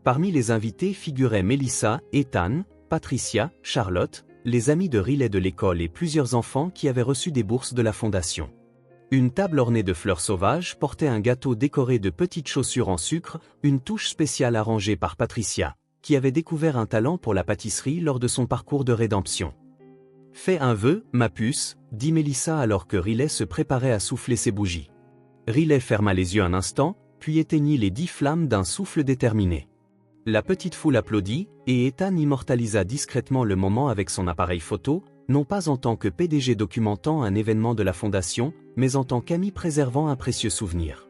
Parmi les invités figuraient Mélissa, Ethan, Patricia, Charlotte, les amis de Riley de l'école et plusieurs enfants qui avaient reçu des bourses de la fondation. Une table ornée de fleurs sauvages portait un gâteau décoré de petites chaussures en sucre, une touche spéciale arrangée par Patricia, qui avait découvert un talent pour la pâtisserie lors de son parcours de rédemption. « Fais un vœu, ma puce » dit Mélissa alors que Riley se préparait à souffler ses bougies. Riley ferma les yeux un instant, puis éteignit les 10 flammes d'un souffle déterminé. La petite foule applaudit, et Ethan immortalisa discrètement le moment avec son appareil photo, non pas en tant que PDG documentant un événement de la Fondation, mais en tant qu'ami préservant un précieux souvenir.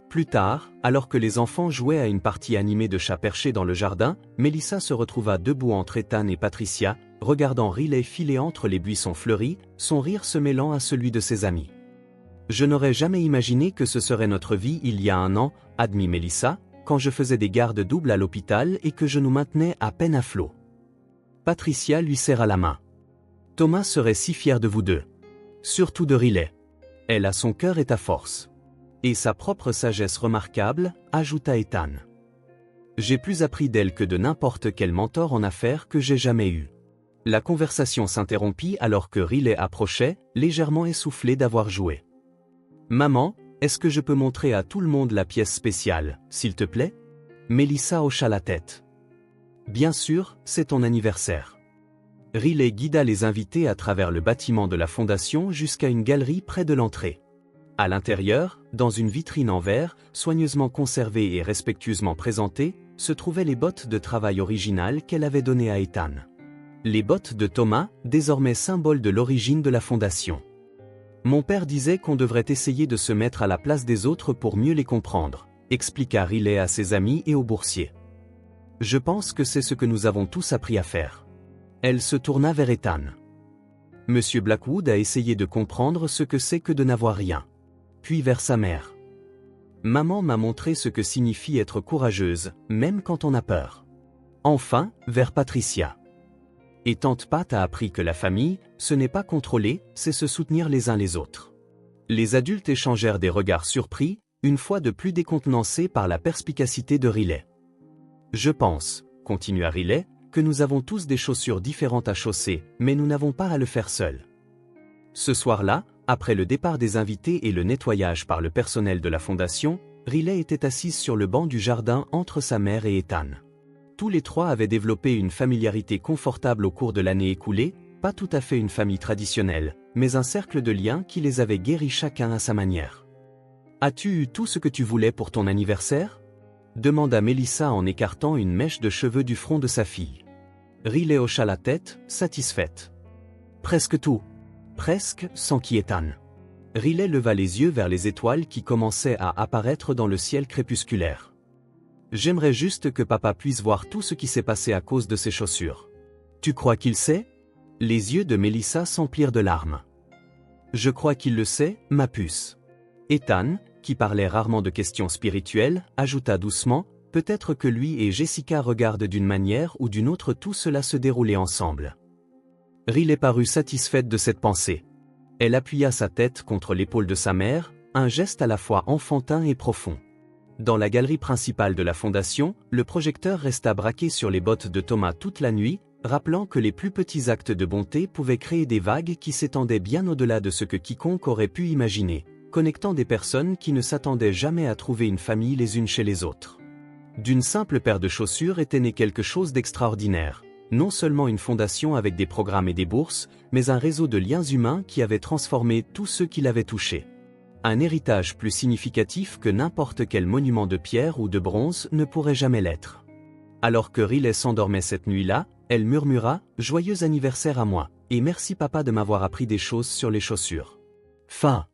Plus tard, alors que les enfants jouaient à une partie animée de chats perchés dans le jardin, Mélissa se retrouva debout entre Ethan et Patricia, regardant Riley filer entre les buissons fleuris, son rire se mêlant à celui de ses amis. « Je n'aurais jamais imaginé que ce serait notre vie il y a un an, admit Mélissa, quand je faisais des gardes doubles à l'hôpital et que je nous maintenais à peine à flot. » Patricia lui serra la main. « Thomas serait si fier de vous deux. Surtout de Riley. Elle a son cœur et ta force. Et sa propre sagesse remarquable, ajouta Ethan. J'ai plus appris d'elle que de n'importe quel mentor en affaires que j'ai jamais eu. » La conversation s'interrompit alors que Riley approchait, légèrement essoufflé d'avoir joué. « Maman, est-ce que je peux montrer à tout le monde la pièce spéciale, s'il te plaît » Mélissa hocha la tête. « Bien sûr, c'est ton anniversaire. » Riley guida les invités à travers le bâtiment de la fondation jusqu'à une galerie près de l'entrée. À l'intérieur, dans une vitrine en verre, soigneusement conservée et respectueusement présentée, se trouvaient les bottes de travail originales qu'elle avait données à Ethan. Les bottes de Thomas, désormais symbole de l'origine de la fondation. Mon père disait qu'on devrait essayer de se mettre à la place des autres pour mieux les comprendre, expliqua Riley à ses amis et aux boursiers. Je pense que c'est ce que nous avons tous appris à faire. Elle se tourna vers Ethan. Monsieur Blackwood a essayé de comprendre ce que c'est que de n'avoir rien. Puis vers sa mère. Maman m'a montré ce que signifie être courageuse, même quand on a peur. Enfin, vers Patricia. Et tante Pat a appris que la famille, ce n'est pas contrôler, c'est se soutenir les uns les autres. Les adultes échangèrent des regards surpris, une fois de plus décontenancés par la perspicacité de Riley. Je pense, continua Riley, que nous avons tous des chaussures différentes à chausser, mais nous n'avons pas à le faire seuls. Ce soir-là, après le départ des invités et le nettoyage par le personnel de la fondation, Riley était assise sur le banc du jardin entre sa mère et Ethan. Tous les trois avaient développé une familiarité confortable au cours de l'année écoulée, pas tout à fait une famille traditionnelle, mais un cercle de liens qui les avait guéris chacun à sa manière. « As-tu eu tout ce que tu voulais pour ton anniversaire ?» demanda Melissa en écartant une mèche de cheveux du front de sa fille. Riley hocha la tête, satisfaite. « Presque tout. » Presque, s'enquit Ethan. Riley leva les yeux vers les étoiles qui commençaient à apparaître dans le ciel crépusculaire. « J'aimerais juste que papa puisse voir tout ce qui s'est passé à cause de ses chaussures. »« Tu crois qu'il sait ?» Les yeux de Melissa s'emplirent de larmes. « Je crois qu'il le sait, ma puce. » Ethan, qui parlait rarement de questions spirituelles, ajouta doucement, « Peut-être que lui et Jessica regardent d'une manière ou d'une autre tout cela se dérouler ensemble. » Riley parut satisfaite de cette pensée. Elle appuya sa tête contre l'épaule de sa mère, un geste à la fois enfantin et profond. Dans la galerie principale de la fondation, le projecteur resta braqué sur les bottes de Thomas toute la nuit, rappelant que les plus petits actes de bonté pouvaient créer des vagues qui s'étendaient bien au-delà de ce que quiconque aurait pu imaginer, connectant des personnes qui ne s'attendaient jamais à trouver une famille les unes chez les autres. D'une simple paire de chaussures était né quelque chose d'extraordinaire. Non seulement une fondation avec des programmes et des bourses, mais un réseau de liens humains qui avait transformé tous ceux qui l'avaient touché. Un héritage plus significatif que n'importe quel monument de pierre ou de bronze ne pourrait jamais l'être. Alors que Riley s'endormait cette nuit-là, elle murmura « Joyeux anniversaire à moi, et merci papa de m'avoir appris des choses sur les chaussures. » Fin.